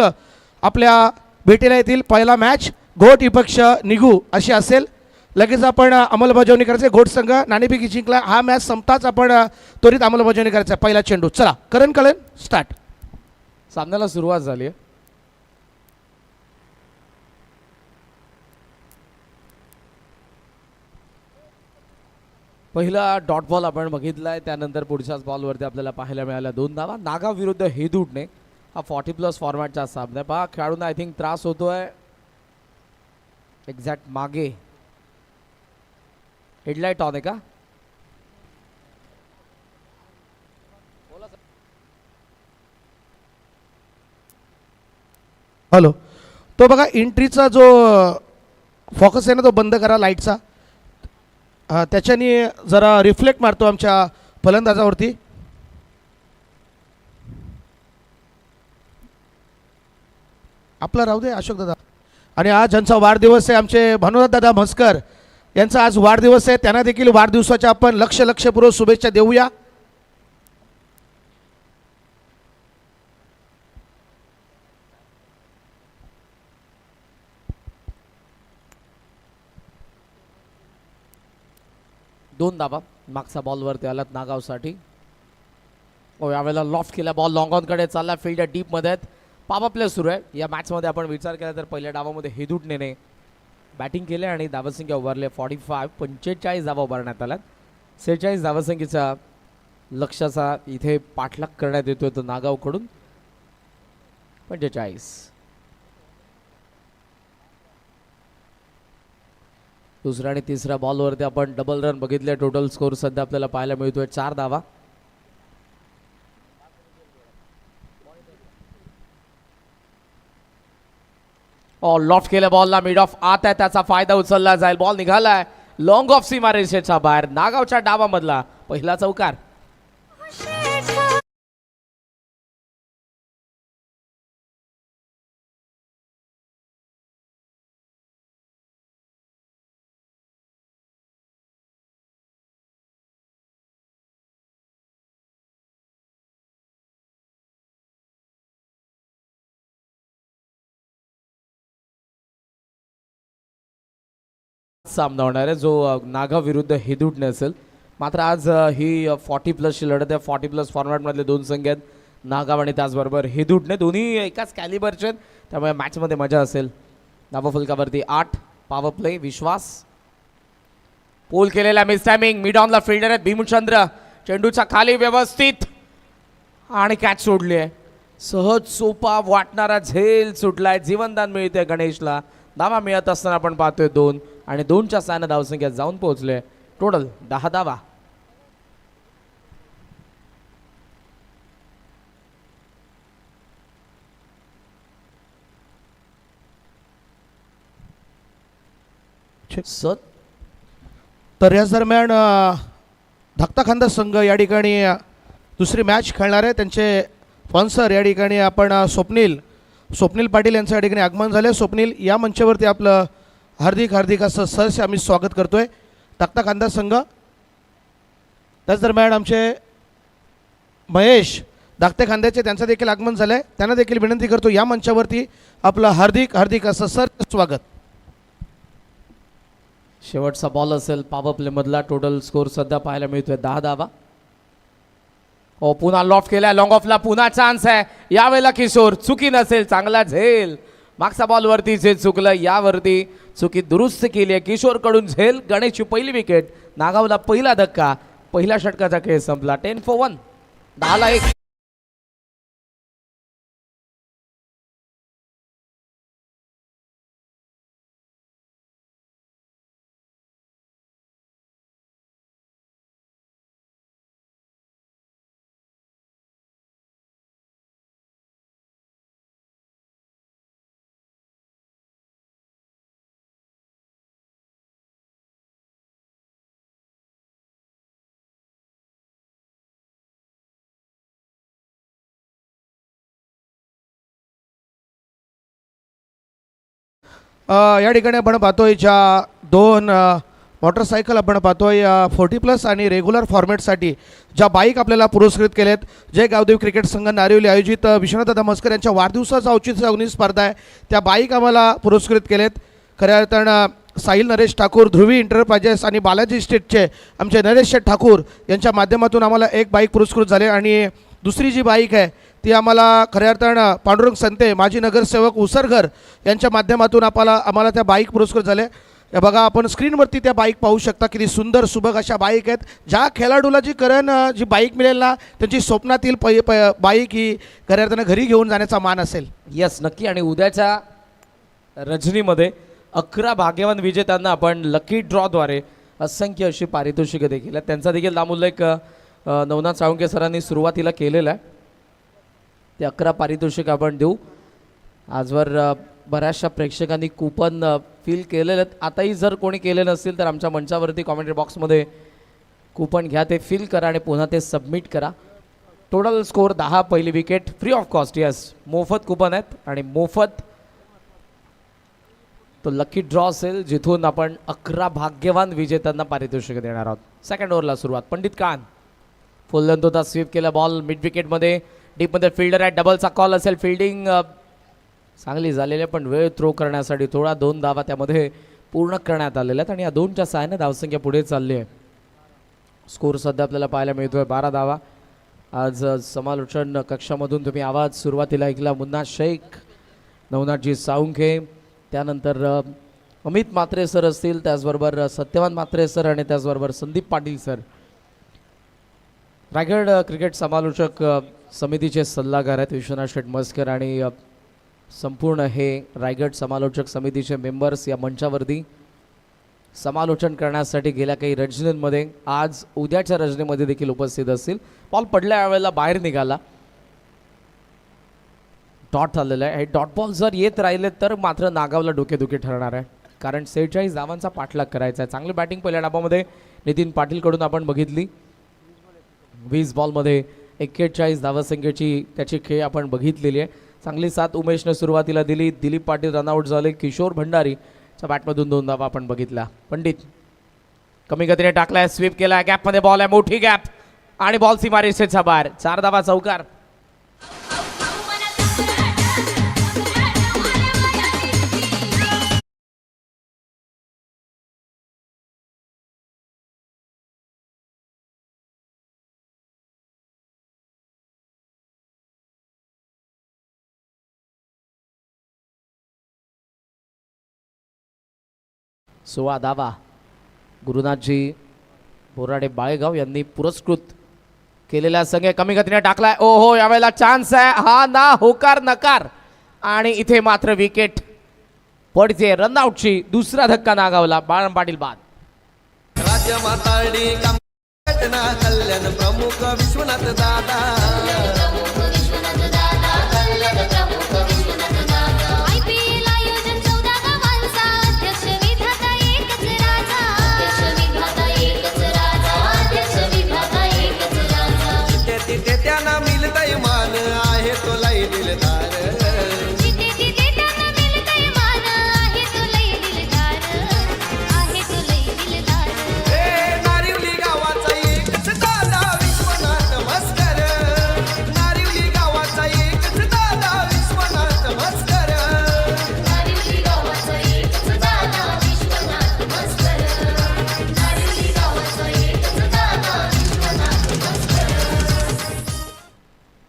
आपल्या भेटीला येतील. पहिला मॅच घोट विपक्ष निघू अशी असेल. लगेच आपण अंमलबजावणी करायचे. घोट संघ नाणेफेकी जिंकला. हा मॅच संपताच आपण त्वरित अंमलबजावणी करायचं आहे. पहिला चेंडू चला कलन स्टार्ट. सामन्याला सुरुवात झाली आहे. पहिला डॉट बॉल आपण बघितलाय. त्यानंतर पुढच्याच बॉलवरती आपल्याला पाहायला मिळाल्या 2 धावा. नागाव विरुद्ध हेदूडने हा 40+ फॉर्मॅटचा सामना आहे. पहा खेळाडूंना आय थिंक त्रास होतोय. एक्झॅक्ट मागे हेडलाईट ऑन आहे का? हॅलो. तो बघा एंट्रीचा जो फोकस आहे ना तो बंद करा लाईटचा. त्याच्याने जरा रिफ्लेक्ट मारतो आमच्या फलंदाजावरती. आपला राहू दे अशोक दादा. आणि आज ज्यांचा वाढदिवस आहे आमचे भानुदास दादा म्हस्कर यांचा आज वाढदिवस आहे. त्यांना देखील वाढदिवसाच्या आपण लक्षपूर्वक शुभेच्छा देऊया. दोन धावा मागचा बॉलवरती आलात नागावसाठी. यावेळेला लॉफ्ट केला बॉल लॉंग ऑनकडे चालला. फील्ड डीपमध्ये आहेत. पॉवर प्ले सुरू आहे. या मॅचमध्ये आपण विचार केला तर पहिल्या डावामध्ये हेदूडने बॅटिंग केले आणि धावसंख्या उभारले 45 धावा उभारण्यात आल्यात. 46 धावसंख्येचा लक्ष्याचा इथे पाठलाग करण्यात येतोय तो नागावकडून. 45. दुसऱ्या आणि तिसऱ्या बॉलवरती आपण डबल रन बघितले. टोटल स्कोर सध्या आपल्याला पाहायला मिळतोय 4 धावा. लॉफ्ट केल्या बॉलला मिड ऑफ आत आहे. त्याचा फायदा उचलला जाईल. बॉल निघालाय लॉंग ऑफ सीमारेषेच्या बाहेर. नागावच्या डावामधला पहिला चौकार. सामना होणार आहे जो नागाव विरुद्ध हेदूडने असेल. मात्र आज ही 40+ लढत आहे. 40+ फॉर्मॅटमधले 2 संघ आहेत नागाव आणि त्याचबरोबर हेदूडने. दोन्ही एकाच कॅलिबरचे आहेत त्यामुळे मॅचमध्ये मजा असेल. नावफलकावरती 8 पॉवर प्ले. विश्वास पोल केलेला मिस टायमिंग. मिड ऑनला फिल्डर आहेत भीमचंद्र. चेंडूच्या खाली व्यवस्थित आणि कॅच सोडली आहे. सहज सोपा वाटणारा झेल सुटलाय. जीवनदान मिळते गणेशला. धावा मिळत असताना आपण पाहतोय 2 आणि 2च्या साने धावसंख्या जाऊन पोहोचले. टोटल 10 धावा. तर याच दरम्यान धाकटा खांदा संघ या ठिकाणी दुसरी मॅच खेळणार आहे. त्यांचे स्पॉन्सर या ठिकाणी आपण स्वप्नील पाटील यांचं या ठिकाणी आगमन झाले. स्वप्नील या मंचावरती आपलं हार्दिक असं सहर्ष आम्ही स्वागत करतोय. धाकटा खांदा संघ. त्याच दरम्यान आमचे महेश धाकटे खांद्याचे त्यांचं देखील आगमन झालं आहे. त्यांना देखील विनंती करतो या मंचावरती आपलं हार्दिक असं सहर्ष स्वागत. शेवटचा बॉल असेल पॉवर प्ले मधला. टोटल स्कोर सध्या पाहायला मिळतोय 10 धावा. पुन्हा लॉफ्ट केलाय लॉंग ऑफला. पुन्हा चान्स आहे. यावेळेला किशोर चुकी नसेल. चांगला झेल. मागच्या बॉलवरती झेल चुकलं. यावरती चुकी दुरुस्त केली आहे किशोर कडून झेल. गणेशची पहिली विकेट. नागावला पहिला धक्का. पहिल्या षटकाचा खेळ संपला. 10-1, 10-1. या ठिकाणी आपण पाहतोय ज्या दोन मोटरसायकल आपण पाहतोय 40+ आणि रेग्युलर फॉर्मॅटसाठी ज्या बाईक आपल्याला पुरस्कृत केलेत. जय गावदेव क्रिकेट संघ नारिवली आयोजित विश्वनाथ मस्कर यांच्या वाढदिवसाचा औचित्य साधून स्पर्धा आहे. त्या बाईक आम्हाला पुरस्कृत केलेत. खऱ्या अर्थानं साहिल नरेश ठाकूर, ध्रुवी इंटरप्राइजेस आणि बालाजी स्टेटचे आमचे नरेश शेठ ठाकूर यांच्या माध्यमातून आम्हाला एक बाईक पुरस्कृत झाले. आणि दुसरी जी बाईक आहे ती आम्हाला खऱ्या अर्थानं पांडुरंग संते माजी नगरसेवक उसरघर यांच्या माध्यमातून आम्हाला त्या बाईक पुरस्कृत झाले. हे बघा, आपण स्क्रीनवरती त्या बाईक पाहू शकता. किती सुंदर सुबक अशा बाईक आहेत. ज्या खेळाडूला जी बाईक मिळेल ना, त्यांची स्वप्नातील बाईक ही खऱ्या अर्थानं घरी घेऊन जाण्याचा मान असेल. यस, नक्की. आणि उद्याच्या रजनीमध्ये 11 भाग्यवान विजेत्यांना आपण लकी ड्रॉद्वारे असंख्य अशी पारितोषिकं देखील आहेत. त्यांचा देखील नामोल्लेख नवनाथ साळुंके सरांनी सुरुवातीला केलेला आहे. ते 11 पारितोषिक आपण देऊ. आजवर बऱ्याचशा प्रेक्षकांनी कूपन फिल केलेले आहेत. आताही जर कोणी केले नसतील तर आमच्या मंचावरती कॉमेंट्री बॉक्समध्ये कूपन घ्या, ते फिल करा आणि पुन्हा ते सबमिट करा. टोटल स्कोअर 10, पहिली wicket free of cost. Yes, मोफत कूपन आहेत आणि मोफत तो लकी ड्रॉ असेल जिथून आपण 11 भाग्यवान विजेत्यांना पारितोषिक देणार आहोत. सेकंड ओव्हरला सुरुवात. पंडित कान फुल लेंथ होता, स्वीप केला बॉल मिड विकेटमध्ये. डीपमध्ये फिल्डर आहे, डबलचा कॉल असेल. फिल्डिंग चांगली झालेली आहे, पण वेळ थ्रो करण्यासाठी थोडा 2 धावा त्यामध्ये पूर्ण करण्यात आलेल्या आहेत आणि या 2च्या सहाय्याने धावसंख्या पुढे चालली आहे. स्कोर सध्या आपल्याला पाहायला मिळतोय 12 धावा. आज समालोचन कक्षामधून तुम्ही आवाज सुरुवातीला ऐकला मुन्ना शेख, नवनाथजी साळुंखे, त्यानंतर अमित म्हात्रे सर असतील, त्याचबरोबर सत्यवान म्हात्रे सर आणि त्याचबरोबर संदीप पाटील सर. रायगड क्रिकेट समालोचक समितीचे सल्लागार आहेत विश्वनाथ शेठ मस्कर आणि संपूर्ण हे रायगड समालोचक समितीचे मेंबर्स या मंचावरती समालोचन करण्यासाठी गेल्या काही रजनींमध्ये आज उद्याच्या रजनीमध्ये देखील उपस्थित असतील. बॉल पडल्या यावेळेला बाहेर निघाला, डॉट आलेला आहे. हे डॉट बॉल जर येत राहिले तर मात्र नागावला डोकेदुखी ठरणार आहे, कारण 46 धावांचा पाठलाग करायचा आहे. चांगली बॅटिंग पहिल्या डाबामध्ये नितीन पाटीलकडून आपण बघितली. 20 बॉलमध्ये 41 धावसंख्येची त्याची खेळ आपण बघितलेली आहे. चांगली साथ उमेशने सुरुवातीला दिली. दिलीप पाटील रनआउट झाले. किशोर भंडारीच्या बॅटमधून 2 धावा आपण बघितल्या. पंडित कमी गतीने टाकलाय, स्वीप केलाय, गॅपमध्ये बॉल आहे, मोठी गॅप आणि बॉल सीमारेषेच्या बाहेर. 4 धावा चौकार. सोळा धावा गुरुनाथजी बोराडे बाळेगाव यांनी पुरस्कृत केलेल्या संघ. कमी गतीने टाकलाय, ओ हो, यावेळेला चान्स आहे. हा ना, होकार नकार आणि इथे मात्र विकेट पडते. रनआउटची दुसरा धक्का नागावला. बाळन पाटील बाद. राज्य माताडी घटना कल्याण प्रमुख विश्वनाथ दादा. तिथे त्यांना मिळतय मान, आहे तो लय दिलदार. नारिवली गावाचा एकच दादा विश्वनाथ मस्कर. नारिवली गावाचा एकच दादा विश्वनाथ मस्कर. नारिवली गावाचा एकच दादा विश्वनाथ मस्कर. नारिवली गावाचा एकच दादा विश्वनाथ मस्कर.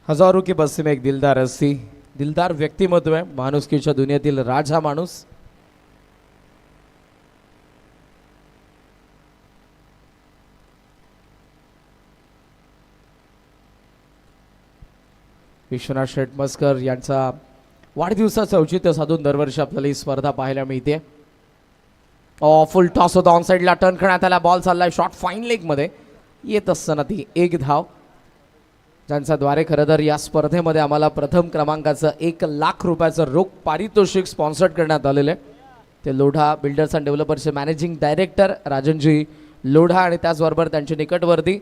हजारों की बस्ती में एक दिलदार हस्ती, दिलदार व्यक्तिमत्व आहे, माणुसकीच्या दुनियेतील राजा माणूस. विश्वनाथ शेटमस्कर यांचा वाढदिवसाचं औचित्य साधून दरवर्षी आपल्याला ही स्पर्धा पाहायला मिळते. फुल टॉस होता, ऑन साईडला टर्न करण्यात आला, बॉल चाललाय शॉर्ट फाईन लेगमध्ये, येत असताना ती एक धाव, ज्यांच्याद्वारे खरं तर या स्पर्धेमध्ये आम्हाला प्रथम क्रमांकाचं 1,00,000 रुपयाचं रोख पारितोषिक स्पॉन्सर्ड करण्यात आलेलं आहे. ते लोढा बिल्डर्स अँड डेव्हलपर्सचे मॅनेजिंग डायरेक्टर राजनजी लोढा आणि त्याचबरोबर त्यांचे निकटवर्ती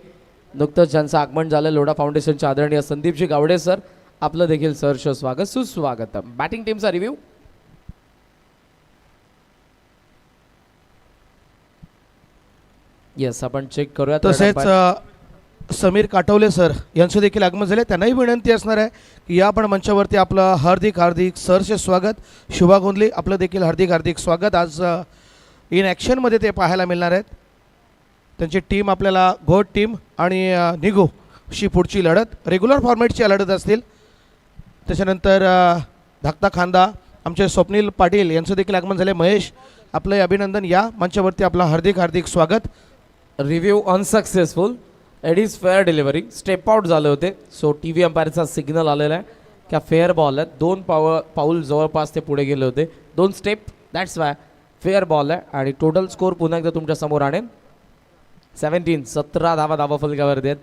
नुकतंच ज्यांचं आगमन झालं लोढा फाउंडेशनचे आदरणीय संदीपजी गावडे सर, आपलं देखील सहर्ष स्वागत सुस्वागत. बॅटिंग टीमचा रिव्ह्यू. येस, आपण चेक करूया. तसेच समीर काटवले सर यांचं देखील आगमन झाले. त्यांनाही विनंती असणार आहे की या पण मंचावरती आपलं हार्दिक हार्दिक सहर्ष स्वागत. शुभा गोंधले आपलं देखील हार्दिक हार्दिक स्वागत. आज इन ॲक्शनमध्ये ते पाहायला मिळणार आहेत. त्यांची टीम आपल्याला घोट टीम आणि निघू अशी पुढची लढत रेग्युलर फॉर्मॅटची लढत असतील. त्याच्यानंतर धाकटा खांदा आमचे स्वप्नील पाटील यांचं देखील आगमन झाले. महेश आपलं अभिनंदन, या मंचावरती आपलं हार्दिक हार्दिक स्वागत. Review unsuccessful. एडीज फेअर डिलिव्हरी, स्टेप आउट झाले होते. सो टी व्ही अंपायरचा सिग्नल आलेला आहे की फेअर बॉल आहे. 2 पाऊल जवळपास ते पुढे गेले होते, 2 step, that's why fair ball आहे. आणि टोटल स्कोर पुन्हा एकदा तुमच्या समोर आणेन. 17 धावा फलकावरती आहेत.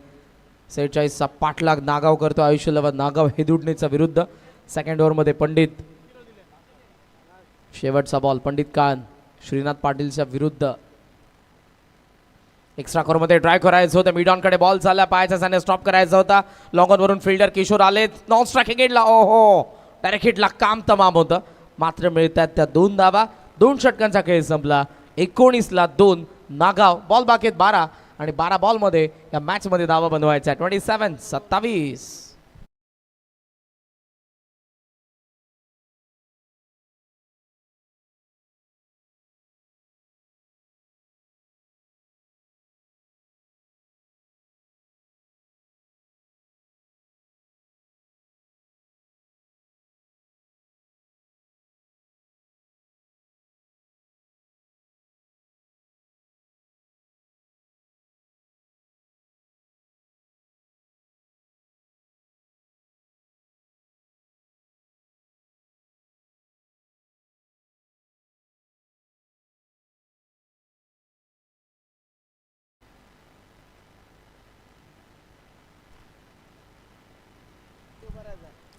46चा पाठलाग नागाव करतो आयुष्य लवा नागाव हेदुडणेचा विरुद्ध. सेकंड ओव्हरमध्ये पंडित, शेवटचा बॉल पंडित कान श्रीनाथ पाटीलच्या विरुद्ध. एक्स्ट्रा कोरमध्ये ट्राय करायचं होतं, मिड ऑनकडे बॉल चालला, पायाच्या साने स्टॉप करायचा होता. लॉंग ऑनवरून फिल्डर किशोर आले, नॉन स्ट्राइक हिटला, ओहो डायरेक्ट हिटला, काम तमाम होतं. मात्र मिळतात त्या 2 धावा. 2 षटकांचा खेळ संपला. 19ला 2 नागाव. बॉल बाकीत 12 आणि 12 बॉलमध्ये या मॅचमध्ये धावा बनवायचा. 27-27.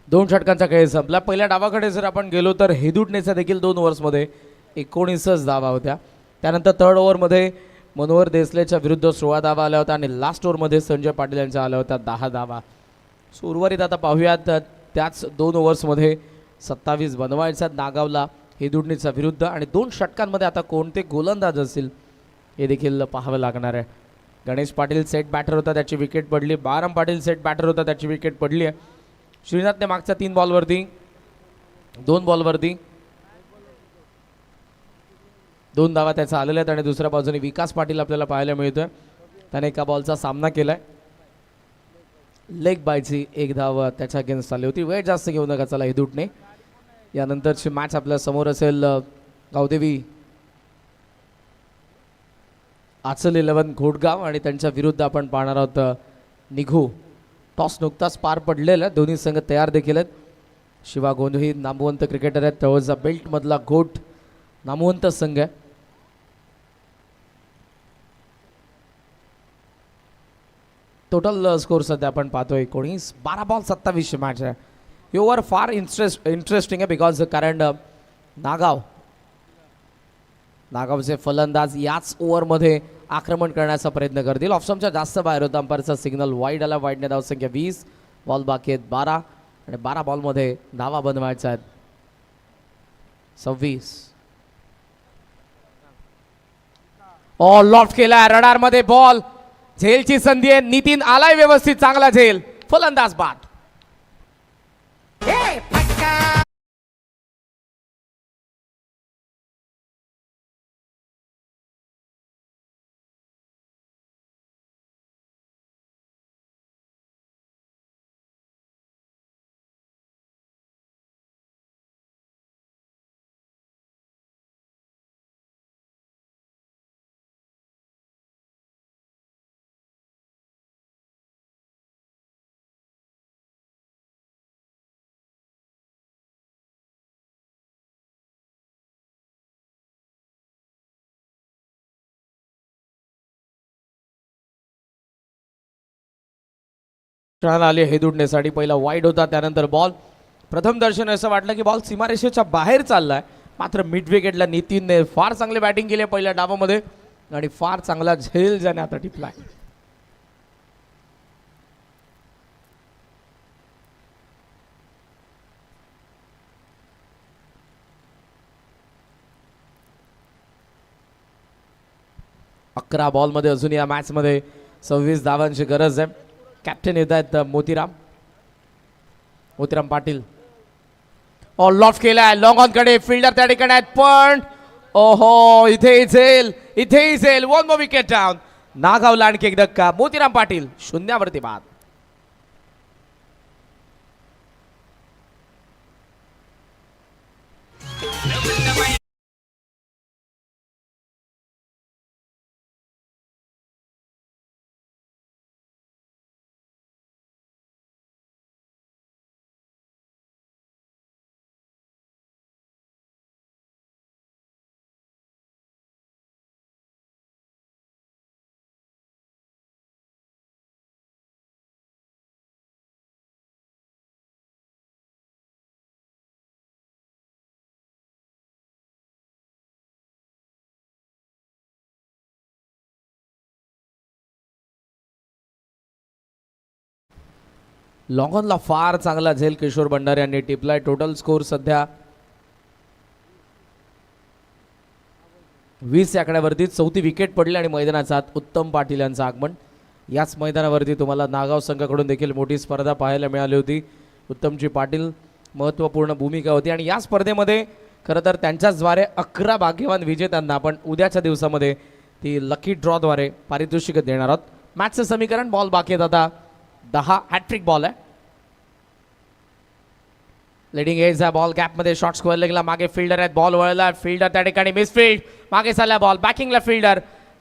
दोन षटकांचा खेळ संपला. पहिल्या डावाकडे जर आपण गेलो तर हेदुटणेचा देखील 2 ओव्हर्समध्ये 19च धावा होत्या. त्यानंतर थर्ड ओव्हरमध्ये मनोहर देसलेच्या विरुद्ध 16 धावा आल्या होत्या आणि लास्ट ओव्हरमध्ये संजय पाटील यांच्या आल्या होत्या 10 धावा. सो उर्वरित आता पाहूयात त्याच 2 ओव्हर्समध्ये 27 बनवायचा नागावला हेदुटणेचा विरुद्ध. आणि 2 षटकांमध्ये आता कोणते गोलंदाज असतील हे देखील पाहावं लागणार आहे. गणेश पाटील सेट बॅटर होता, त्याची विकेट पडली. बाराम पाटील सेट बॅटर होता, त्याची विकेट पडली आहे. श्रीनाथने मागच्या 2 बॉलवरती 2 धावा त्याचा आलेल्या आहेत. आणि दुसऱ्या बाजूने विकास पाटील आपल्याला पाहायला मिळतोय, त्याने एका बॉलचा सामना केलाय. लेग बायची 1 धाव त्याच्या अगेन्स्ट आली होती. वेळ जास्त घेऊ नका चला हेदुटणे. यानंतरची मॅच आपल्या समोर असेल गावदेवी आचल 11 घोटगाव आणि त्यांच्या विरुद्ध आपण पाहणार आहोत निघू. टॉस नुकताच पार पडलेला, दोन्ही संघ तयार देखील आहेत. शिवा गोंधळी नामवंत क्रिकेटर आहेत, तळोजा बेल्टमधला घोट नामवंत संघ आहे. टोटल स्कोर सध्या आपण पाहतोय 19. 12 बॉल 27 मॅच आहे. ही ओव्हर फार इंटरेस्टिंग आहे बिकॉज कारण नागावचे फलंदाज याच ओव्हरमध्ये आक्रमण करण्याचा प्रयत्न करतील. ऑप्शनच्या जास्त बाहेर होता, अंपायरचा सिग्नल वाईड आला. वाईडने धावसंख्या 20, बॉल बाकी आहेत 12 आणि 12 बॉलमध्ये धावा बनवायचा आहेत 26. लॉफ्ट केला रडारमध्ये बॉल. झेलची संधी आहे. नितीन आलाय व्यवस्थित, चांगला झेल, फलंदाज बाद. क्षणाला आली हेदुडण्यासाठी. पहिला वाईड होता, त्यानंतर बॉल. प्रथम दर्शन असं वाटलं की बॉल सीमारेषेच्या बाहेर चाललाय, मात्र मिड विकेटला नितीनने फार चांगले बॅटिंग केली पहिल्या डावामध्ये आणि फार चांगला झेल ज्याने आता टिपलाय. अकरा बॉलमध्ये अजून या मॅचमध्ये 26 धावांची गरज आहे. कॅप्टन येत आहेत मोतीराम पाटील. लॉफ केलाय लॉंग ऑन कडे, फिल्डर त्या ठिकाणी आहेत, पण ओहो इथेही झेल. One more wicket down. नागावला आणखी एक धक्का. मोतीराम पाटील शून्यावरती बाद. लॉंगॉनला फार चांगला झेल किशोर भंडारे यांनी टिपलाय. टोटल स्कोर सध्या 20 आकड्यावरती. 4थी विकेट पडली आणि मैदानाचा उत्तम पाटील यांचं आगमन. याच मैदानावरती तुम्हाला नागाव संघाकडून देखील मोठी स्पर्धा पाहायला मिळाली होती. उत्तमजी पाटील महत्त्वपूर्ण भूमिका होती आणि या स्पर्धेमध्ये खरं तर त्यांच्याचद्वारे 11 भाग्यवान विजेत्यांना आपण उद्याच्या दिवसामध्ये ती लकी ड्रॉद्वारे पारितोषिक देणार आहोत. मॅचचं समीकरण, बॉल बाकी आहेत आता 10. हॅट्रिक बॉल आहे. लेडिंग एज आहे. बॉल गॅपमध्ये शॉर्ट स्क्वेअर लेगला मागे फिल्डर आहेत. बॉल वळला, फिल्डर त्या ठिकाणी मिसफिल्ड. मागे चालला बॉल, बॅकिंगला फिल्डर.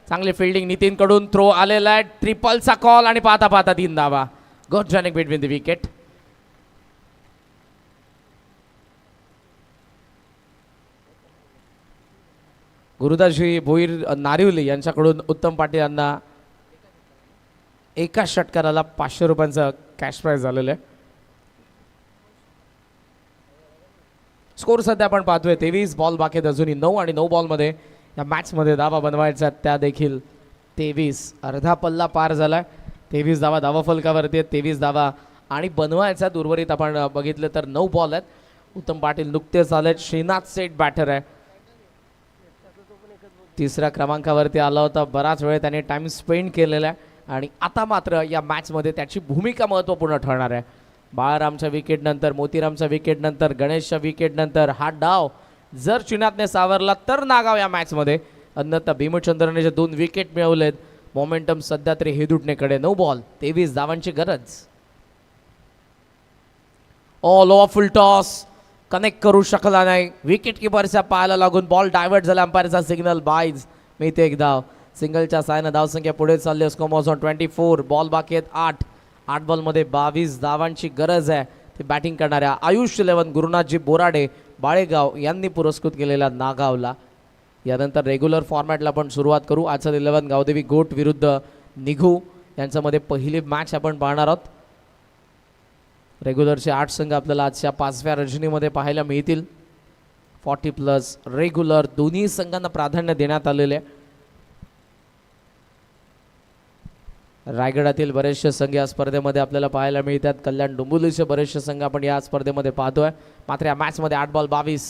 चांगली फिल्डिंग नितीन कडून. थ्रो आलेला आहे. ट्रिपलचा कॉल आणि पाहता पाहता 3 धावा. Good joining between the wicket. गुरुदासजी भोईर नारिवली यांच्याकडून उत्तम पाटील यांना एका षटकाराला 500 रुपयांचं कॅश प्राइज झालेलं आहे. स्कोर सध्या आपण पाहतोय 23. बॉल बाकी आहेत अजूनही 9 आणि 9 बॉलमध्ये या मॅचमध्ये धावा बनवायच्या त्या देखील 23. अर्धा पल्ला पार झालाय. 23 धावा धावाफलकावरती आहेत. 23 धावा आणि बनवायच्या उर्वरित आपण बघितलं तर 9 बॉल आहेत. उत्तम पाटील नुकतेच आलेत. श्रीनाथ सेठ बॅटर आहे. 3ऱ्या क्रमांकावरती आला होता. बराच वेळ त्याने टाइम स्पेंड केलेला आहे आणि आता मात्र या मॅचमध्ये त्याची भूमिका महत्त्वपूर्ण ठरणार आहे. बाळारामच्या विकेटनंतर, मोतीरामच्या विकेटनंतर, गणेशच्या विकेटनंतर हा डाव जर श्रीनाथने सावरला तर नागाव या मॅचमध्ये. अन्यथा भीमचंद्रने जे 2 विकेट मिळवलेत, मोमेंटम सध्या तरी हेदुटणेकडे. 9 बॉल 23 धावांची गरज. लो फुल टॉस कनेक्ट करू शकला नाही. विकेट किपरच्या पायाला लागून बॉल डायव्हर्ट झाला. अंपायरचा सिग्नल बाईज. मिळते एक धाव. सिंगलच्या साहाय्यानं धावसंख्या पुढे चालली. Score on 24. बॉल बाकी आहेत 8. 8 बॉलमध्ये 22 धावांची गरज आहे. ते बॅटिंग करणाऱ्या आयुष 11 गुरुनाथजी बोराडे बाळेगाव यांनी पुरस्कृत केलेल्या नागावला. यानंतर रेग्युलर फॉर्मॅटला आपण सुरुवात करू. आजचं 11 गावदेवी गोट विरुद्ध निघू यांच्यामध्ये पहिली मॅच आपण पाहणार आहोत. रेग्युलरचे 8 संघ आपल्याला आजच्या 5व्या रजनीमध्ये पाहायला मिळतील. 40+ रेग्युलर दोन्ही संघांना प्राधान्य देण्यात आलेले आहे. रायगडातील बरेचसे संघ या स्पर्धेमध्ये आपल्याला पाहायला मिळतात. कल्याण डोंबिवलीचे बरेचसे संघ आपण या स्पर्धेमध्ये पाहतोय. मात्र या मॅचमध्ये 8 बॉल 22.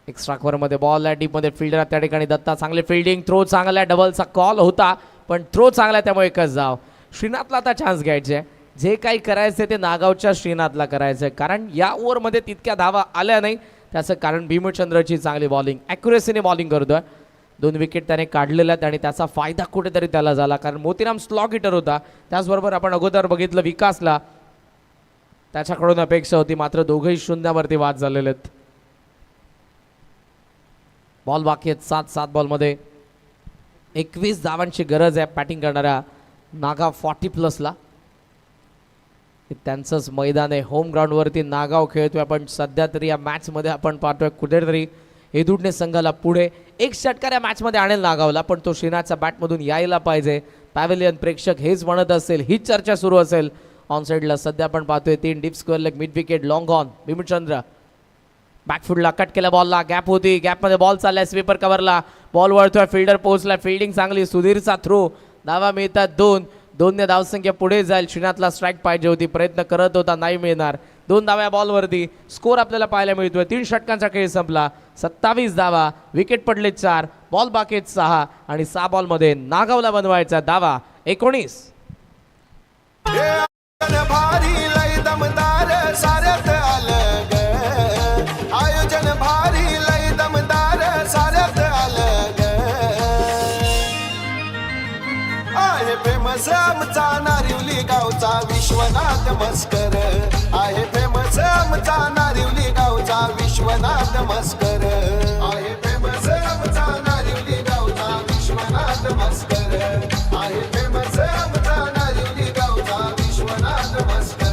एक्स्ट्रा कव्हरमध्ये बॉल आहे. डीपमध्ये फिल्डर त्या ठिकाणी दत्ता. चांगली फिल्डिंग. थ्रो चांगला आहे. डबलचा कॉल होता पण थ्रो चांगला आहे त्यामुळे एकच धाव. श्रीनाथला आता चान्स घ्यायचे आहे. जे काही करायचं ते नागावच्या श्रीनाथला करायचं आहे, कारण या ओव्हरमध्ये तितक्या धावा आल्या नाही. त्याचं कारण भीमचंद्रची चांगली बॉलिंग, ॲक्युरेसीने बॉलिंग करतोय. 2 विकेट त्याने काढलेल्या आहेत आणि त्याचा फायदा कुठेतरी त्याला झाला, कारण मोतीराम स्लॉग हिटर होता. त्याचबरोबर आपण अगोदर बघितलं विकासला त्याच्याकडून अपेक्षा होती, मात्र दोघंही शून्यावरती बाद झालेले आहेत. बॉल बाकी आहेत 7 बॉलमध्ये 21 धावांची गरज आहे बॅटिंग करणाऱ्या नागाव 40+ला. त्यांचंच मैदान आहे. होम ग्राउंडवरती नागाव खेळतोय. आपण सध्या तरी या मॅचमध्ये आपण पाहतोय कुठेतरी हेदुडणे संघाला पुढे. एक षटकार या मॅचमध्ये आणेल नागावला, पण तो श्रीनाथच्या बॅटमधून यायला पाहिजे. पॅव्हेलियन प्रेक्षक हेच म्हणत असेल, हीच चर्चा सुरू असेल. ऑन साईडला सध्या आपण पाहतोय 3 deep square leg mid wicket long on. Bhimchandra बॅकफुटला कट केल्या बॉलला, गॅप होती, गॅपमध्ये बॉल चाललाय, स्वीपर कव्हरला बॉल वळतोय, फिल्डर पोहोचला, फिल्डिंग चांगली, सुधीरचा थ्रो, धावा मिळतात 2 ने धावसंख्या पुढे जाईल. श्रीनाथला स्ट्राईक पाहिजे होती, प्रयत्न करत होता, नाही मिळणार. 2 धावा या बॉलवरती. स्कोर आपल्याला पाहायला मिळतोय. 3 षटकांचा खेळ संपला. 27 धावा, विकेट पडले 4, बॉल बाकी 6 आणि 6 बॉलमध्ये नागावला बनवायचा धावा 19. आयोजन भारी लय दमदार साऱ्यात आलं ग, आयोजन भारी लय दमदार साऱ्यात आलं ग. आहे फेमस आमचा नारिवली गावचा विश्वनाथ मस्कर, आहे फेमस आमचा नारिवली गावचा विश्वनाथ मस्कर, आहे फेमस आमचा नारिवली गावचा विश्वनाथ मस्कर, आहे फेमस आमचा नारिवली गावचा विश्वनाथ मस्कर.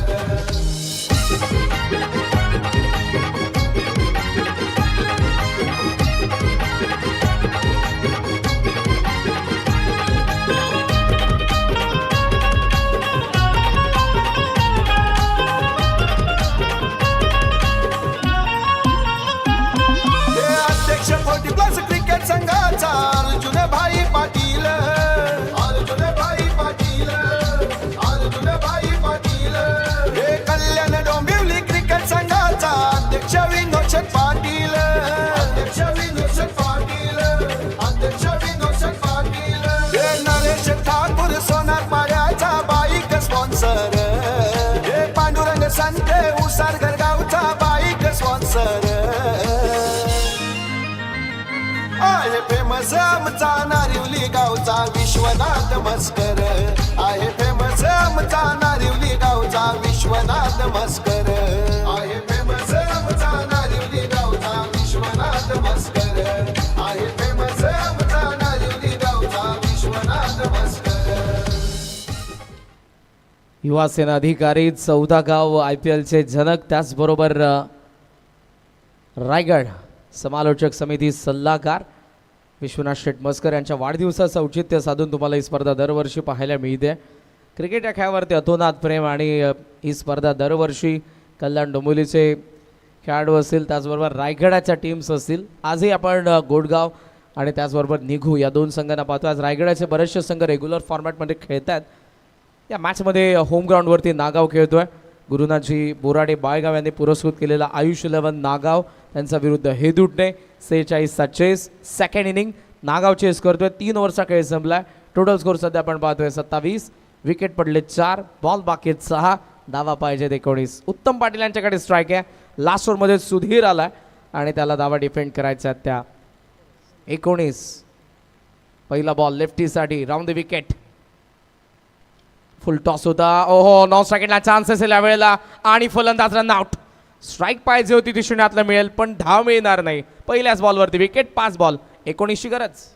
अध्यक्ष 40+ क्रिकेट संघाचा अर्जुन भाई पाटील, अर्जुन भाई पाटील, अर्जुन भाई पाटील. हे कल्याण डोंबिवली क्रिकेट संघाचा अध्यक्ष विनोद पाटील, अध्यक्ष विनोद पाटील, अध्यक्ष विनोद पाटील. हे नरेश ठाकूर सोनार पाड्याचा बाईक स्पॉन्सर, हे पांडुरंग संते उसारगर गावचा बाईक स्पॉन्सर. आहे फेमस आमचा नारिवली गावचा विश्वनाथ मस्कर, आहे फेमस आमचा नारिवली गावचा विश्वनाथ मस्कर, आहे फेमस आमचा नारिवली गावचा विश्वनाथ मस्कर, आहे फेमस आमचा नारिवली गावचा विश्वनाथ मस्कर. युवा सेना अधिकारी 14 गाव IPLचे जनक, त्याचबरोबर रायगड समालोचक समिती सल्लागार विश्वनाथ शेठ मस्कर यांच्या वाढदिवसाचं औचित्य साधून तुम्हाला ही स्पर्धा दरवर्षी पाहायला मिळते. क्रिकेट या खेळावरती अतोनात प्रेम आणि ही स्पर्धा दरवर्षी कल्याण डोंबिवलीचे खेळाडू असतील, त्याचबरोबर रायगडाच्या टीम्स असतील. आजही आपण गोडगाव आणि त्याचबरोबर निघू या 2 संघांना पाहतो. आज रायगडाचे बरेचसे संघ रेग्युलर फॉर्मॅटमध्ये खेळत आहेत. या मॅचमध्ये होम ग्राउंडवरती नागाव खेळतोय. गुरुनाथजी बोराडे बाळगाव यांनी पुरस्कृत केलेला आयुष 11 नागाव, त्यांचा विरुद्ध हेदुडणे 46चा chase. Second innings Nagaon chase करतोय. 3 ओव्हरचा खेळ संपलाय. टोटल स्कोर सध्या आपण पाहतोय 27, विकेट पडले 4, बॉल बाकी 6, धावा पाहिजेत 19. उत्तम पाटील यांच्याकडे स्ट्राईक आहे. लास्ट ओव्हरमध्ये सुधीर आलाय आणि त्याला धावा डिफेंड करायच्या त्या 19. पहिला बॉल लेफ्टीसाठी round the wicket. Full toss होता. ओहो, 9 सेकंडला चान्स असेल यावेळेला आणि फलंदाज रन आउट. स्ट्राईक पाहिजे होती ती शून्यातला मिळेल, पण धाव मिळणार नाही. पहिल्याच बॉलवरती विकेट. 5 बॉल 19ची गरज.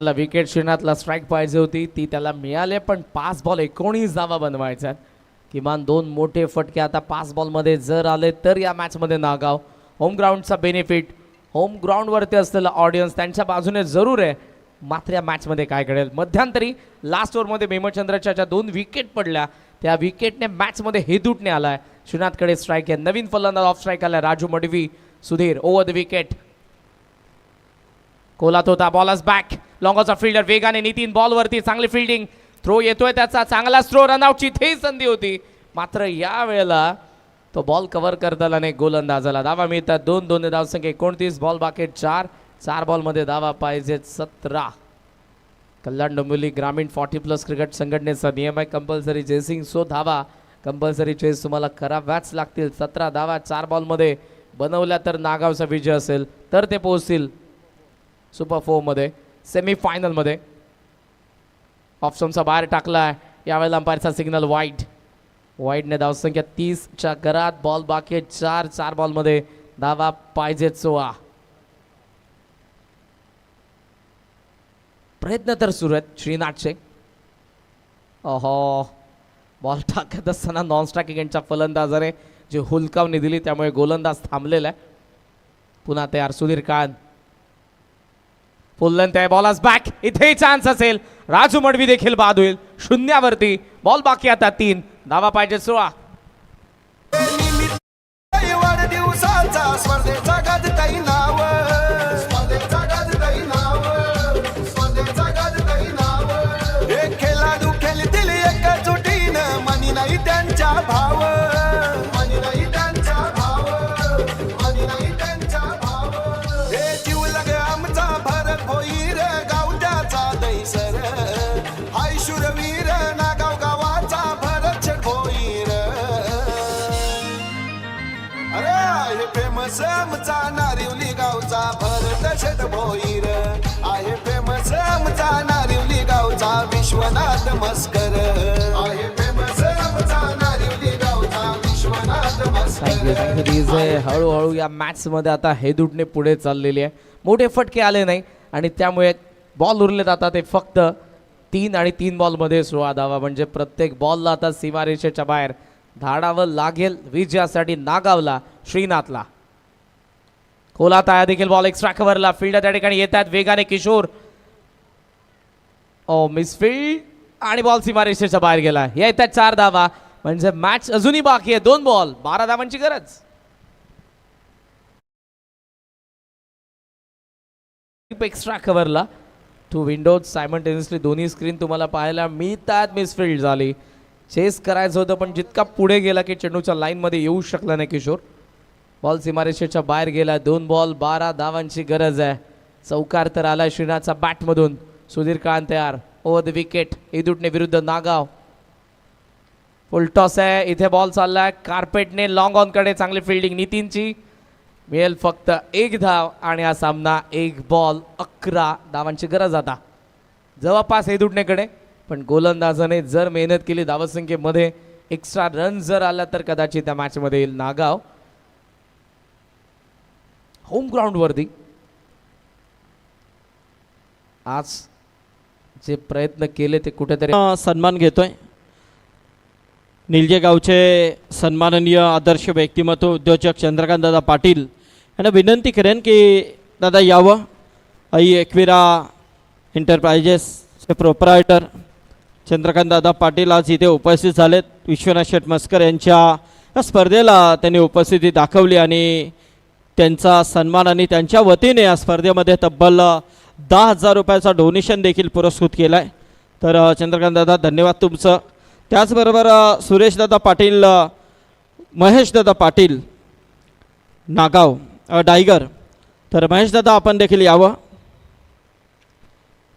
विकेट श्रीनाथला स्ट्राईक पाहिजे होती, ती त्याला मिळाली, पण 5 बॉल 19 धावा बनवायच्या. किमान 2 मोठे फटके आता 5 बॉलमध्ये जर आले तर या मॅचमध्ये नागाव. होम ग्राउंडचा बेनिफिट, होम ग्राउंडवरती असलेला ऑडियन्स त्यांच्या बाजूने जरूर आहे. मात्र या मॅचमध्ये काय घडेल. मध्यंतरी लास्ट ओव्हरमध्ये भीमचंद्रच्या ज्या 2 विकेट पडल्या त्या विकेटने मॅचमध्ये हेदुटणे आलाय. श्रीनाथकडे स्ट्राईक आहे. नवीन फलंदाज ऑफ स्ट्राईक आलाय Raju Madvi. Sudhir over the wicket. कोलात होता. Bowlers back. लॉंगॉचा फिल्डर वेगाने. नितीन बॉलवरती चांगली फिल्डिंग. थ्रो येतोय त्याचा. चांगला थ्रो. रनआउटची इथेही संधी होती, मात्र या वेळेला तो बॉल कव्हर करता आला नाही गोलंदाजाला. धावा मिळतात 2 धावसंख्या 29, बॉल बाकी 4 बॉलमध्ये धावा पाहिजेत 17. कल्याण डोंबिवली ग्रामीण 40+ क्रिकेट संघटनेचा नियम आहे कंपल्सरी चेसिंग. सो धावा कंपल्सरी चेस तुम्हाला कराव्याच लागतील. 17 धावा 4 बॉलमध्ये बनवल्या तर नागावचा विजय असेल तर ते पोहोचतील सुपर 4मध्ये सेमीफायनलमध्ये. ऑप्शनचा बाहेर टाकलाय यावेळेला अंपायरचा सिग्नल वाईटने धावसंख्या 30च्या घरात. बॉल बाकी आहे 4 बॉलमध्ये धावा पाहिजे 16. प्रयत्न तर सुरू आहेत श्रीनाथचे. बॉल टाकत असताना नॉन स्ट्रायकिंग यांच्या फलंदाजाने जे हुलकावणी दिली त्यामुळे गोलंदाज थांबलेला आहे. पुन्हा तयार सुधीर काळन. फुल लेंथ आहे. Ball back. इथेही चान्स असेल. राजू मडवी देखील बाद होईल. 0वरती. बॉल बाकी आता 3. धावा पाहिजे 16. वाढदिवसाचा स्पर्धेचा गाजताई नाव, स्पर्धेचा गाजताई नाव, स्पर्धेचा गाजताई नाव. हे खेळाडू खेळतील एकजुटीनं, मनी नाही त्यांच्या भाव, मनी नाही त्यांच्या भाव, मनी नाही त्यांच्या भाव. हे जीव लग आमचा भरत भोईर, गावत्याचा दैसर, हाय शूरवीर नागाव गावाचा भरत शेठ भोईर. अरे आहे फेमस आमचा नारिवली गावचा भरत शेठ भोईर, आहे फेमस आमचा नारिवली गावचा विश्वनाथ मस्कर, आहे फेमस आमचा नारिवली गावचा विश्वनाथ मस्कर. हळूहळू या मॅच मध्ये आता हेदुटने पुढे चाललेली आहे. मोठे फटके आले नाही आणि त्यामुळे बॉल उरले जातात ते फक्त 3 आणि 3 बॉलमध्ये 16 धावा. म्हणजे प्रत्येक बॉलला आता सीमारेषेच्या बाहेर धाडावं लागेल विजयासाठी नागावला श्रीनाथला. खोलात आहे देखील बॉल एक्स्ट्रा कव्हरला. फील्ड त्या ठिकाणी येतात वेगाने किशोर. मिसफील्ड आणि बॉल सीमारेषेच्या बाहेर गेला. येतात 4 धावा. म्हणजे मॅच अजूनही बाकी आहे. 2 बॉल 12 धावांची गरज. एक्स्ट्रा कव्हरला 2 विंडोज सायमल्टेनियसली दोन्ही स्क्रीन तुम्हाला पाहायला मिळतात. मिसफील्ड झाली. चेस करायचं होतं पण जितका पुढे गेला की चेंडूच्या लाईनमध्ये येऊ शकला नाही किशोर. बॉल सीमारेषेच्या बाहेर गेला. 2 बॉल 12 धावांची गरज आहे. चौकार तर आला श्रीनाथचा बॅटमधून. सुधीर काळन तयार. Over the wicket. हेदुटणे विरुद्ध नागाव. फुल टॉस आहे. इथे बॉल चाललाय कार्पेटने लॉंग ऑन कडे. चांगली फिल्डिंग नितीनची. मिळेल फक्त 1 धाव आणि हा सामना 1 बॉल 11 धावांची गरज आता जवळपास हेदुटणेकडे. पण गोलंदाजाने जर मेहनत केली धावसंख्येमध्ये एक्स्ट्रा रन जर आला तर कदाचित त्या मॅचमध्ये येईल नागाव. होम ग्राउंडवरती आज जे प्रयत्न केले ते कुठेतरी सन्मान घेतोय. निलजे गावचे सन्माननीय आदर्श व्यक्तिमत्व उद्योजक चंद्रकांत दादा पाटील यांना विनंती करेन की दादा यावं. आई एकविरा एंटरप्राइजेसचे प्रोप्रायटर चंद्रकांत दादा पाटील आज इथे उपस्थित झालेत. विश्वनाथ शेठ मस्कर यांच्या या स्पर्धेला त्यांनी उपस्थिती दाखवली आणि त्यांचा सन्मान आणि त्यांच्या वतीने या स्पर्धेमध्ये तब्बल 10,000 रुपयाचा डोनेशन देखील पुरस्कृत केला आहे. तर चंद्रकांत दादा धन्यवाद तुमचं. त्याचबरोबर सुरेशदादा पाटील, महेशदादा पाटील नागाव डायगर. तर महेशदादा आपण देखील यावं.